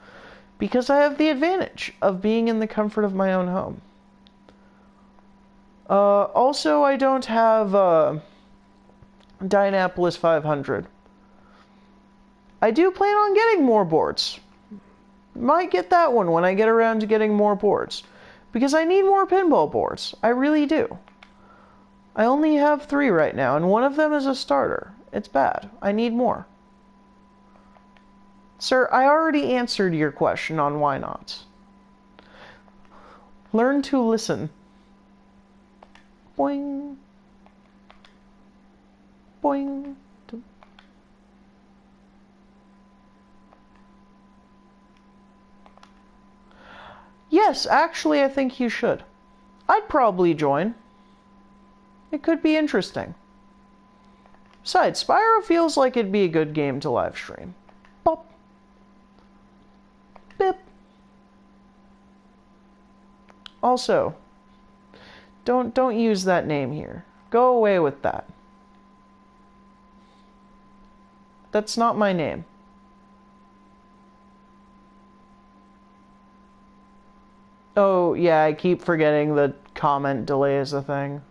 because I have the advantage of being in the comfort of my own home. Also, I don't have, Dynapolis 500. I do plan on getting more boards. Might get that one when I get around to getting more boards. Because I need more pinball boards. I really do. I only have 3 right now, and one of them is a starter. It's bad. I need more. Sir, I already answered your question on why not. Learn to listen. Boing. Boing. Yes, actually, I think you should. I'd probably join. It could be interesting. Besides, Spyro feels like it'd be a good game to live stream. Bop. Bip. Also, don't use that name here. Go away with that. That's not my name. Oh, yeah, I keep forgetting that comment delay is a thing.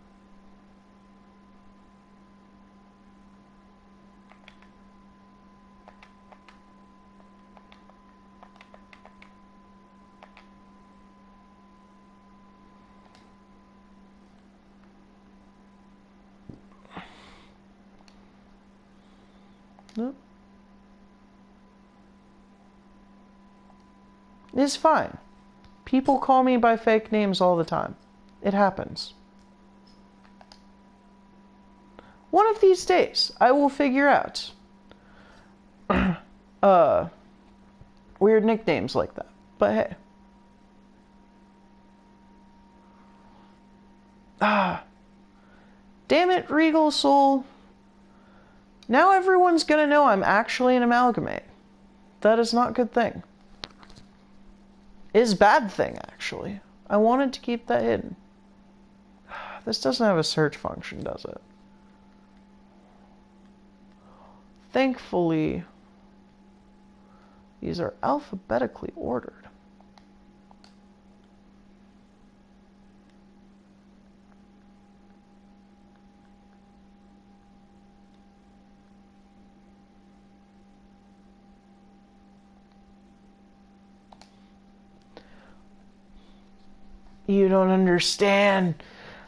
Nope. It's fine. People call me by fake names all the time. It happens. One of these days, I will figure out weird nicknames like that. But hey. Damn it, Regal Soul. Now everyone's gonna know I'm actually an amalgamate. That is not a good thing. Is bad thing, actually. I wanted to keep that hidden. This doesn't have a search function, does it? Thankfully, these are alphabetically ordered. You don't understand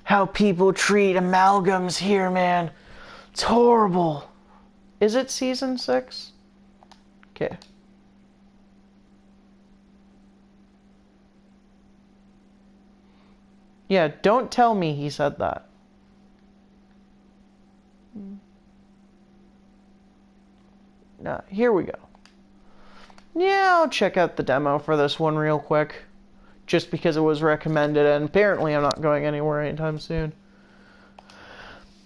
how people treat amalgams here, man. It's horrible. Is it season 6? Okay. Yeah, don't tell me he said that. Nah, here we go. Yeah, I'll check out the demo for this one real quick. Just because it was recommended, and apparently I'm not going anywhere anytime soon.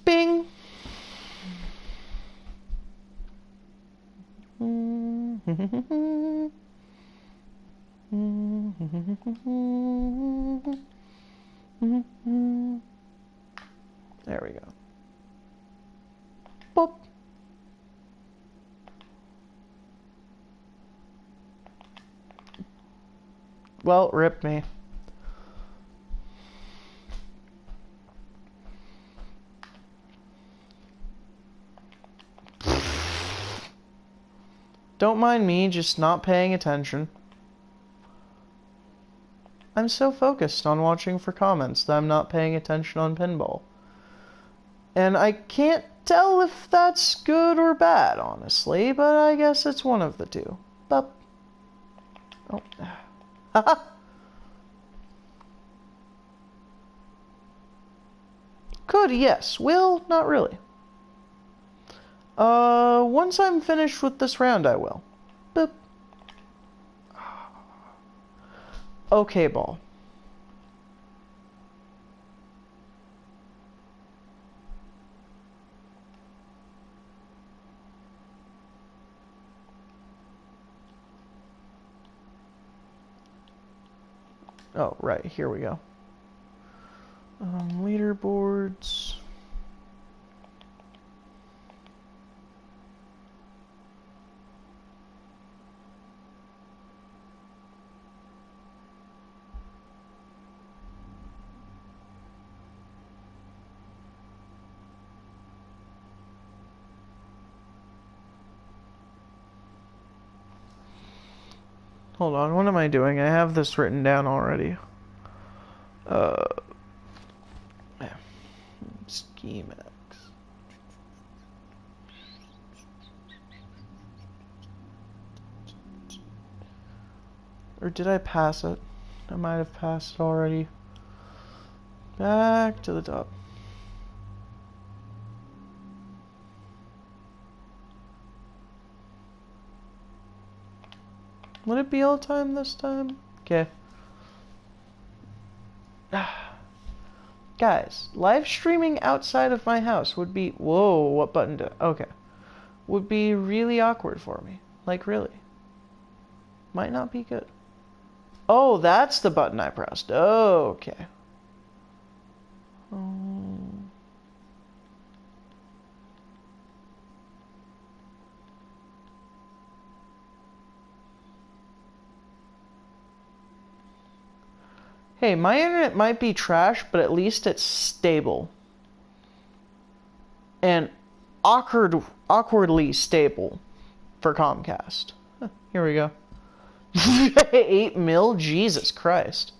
Bing! There we go. Boop. Well, rip me. Don't mind me, just not paying attention. I'm so focused on watching for comments that I'm not paying attention on Pinball. And I can't tell if that's good or bad, honestly, but I guess it's one of the two. Bup. Oh. Haha. Could, yes. Will, not really. Once I'm finished with this round, I will. Boop. Okay, ball. Oh, right, here we go. Leaderboards. Hold on, what am I doing? I have this written down already. Schematics. Or did I pass it? I might have passed it already. Back to the top. Would it be all time this time? Okay. Guys, live streaming outside of my house would be... Whoa, what button did... Okay. Would be really awkward for me. Like, really. Might not be good. Oh, that's the button I pressed. Oh, okay. Hey, my internet might be trash, but at least it's stable. And awkwardly stable for Comcast. Huh, here we go. 8 mil? Jesus Christ.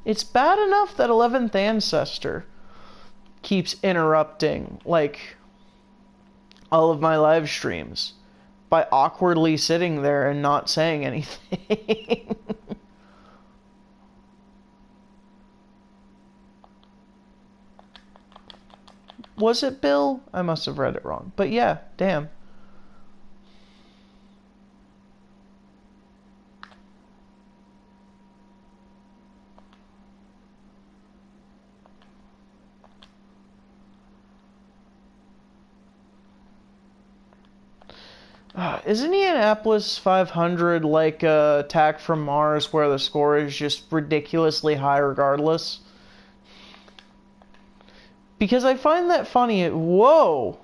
It's bad enough that 11th Ancestor keeps interrupting, like, all of my live streams by awkwardly sitting there and not saying anything. Was it Bill? I must have read it wrong. But yeah, damn. Isn't Indianapolis 500 like Attack from Mars, where the score is just ridiculously high regardless? Because I find that funny. Whoa!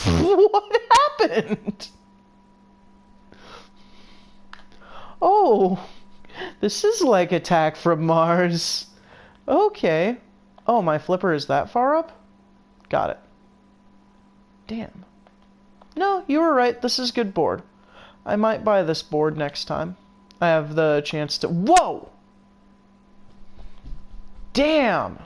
What happened? Oh, this is like Attack from Mars. Okay. Oh, my flipper is that far up? Got it. Damn. No, you were right. This is a good board. I might buy this board next time. I have the chance to... Whoa! Damn!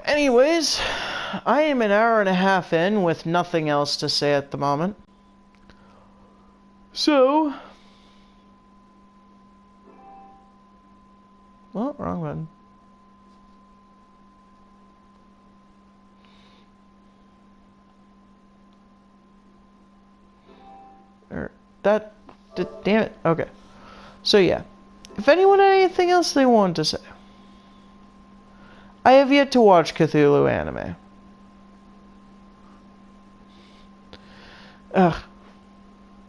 Anyways, I am an hour and a half in with nothing else to say at the moment. So... Well, wrong button. Damn it. Okay. So yeah. If anyone had anything else they wanted to say. I have yet to watch Cthulhu anime. Ugh.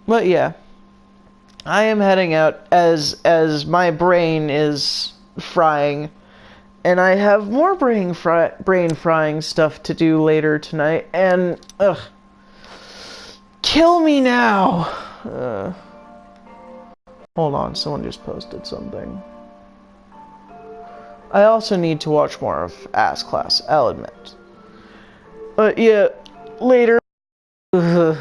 But yeah. I am heading out as my brain is frying. And I have more brain frying stuff to do later tonight. And, ugh. Kill me now! Hold on, someone just posted something. I also need to watch more of Ass Class, I'll admit. But yeah, later. Ugh.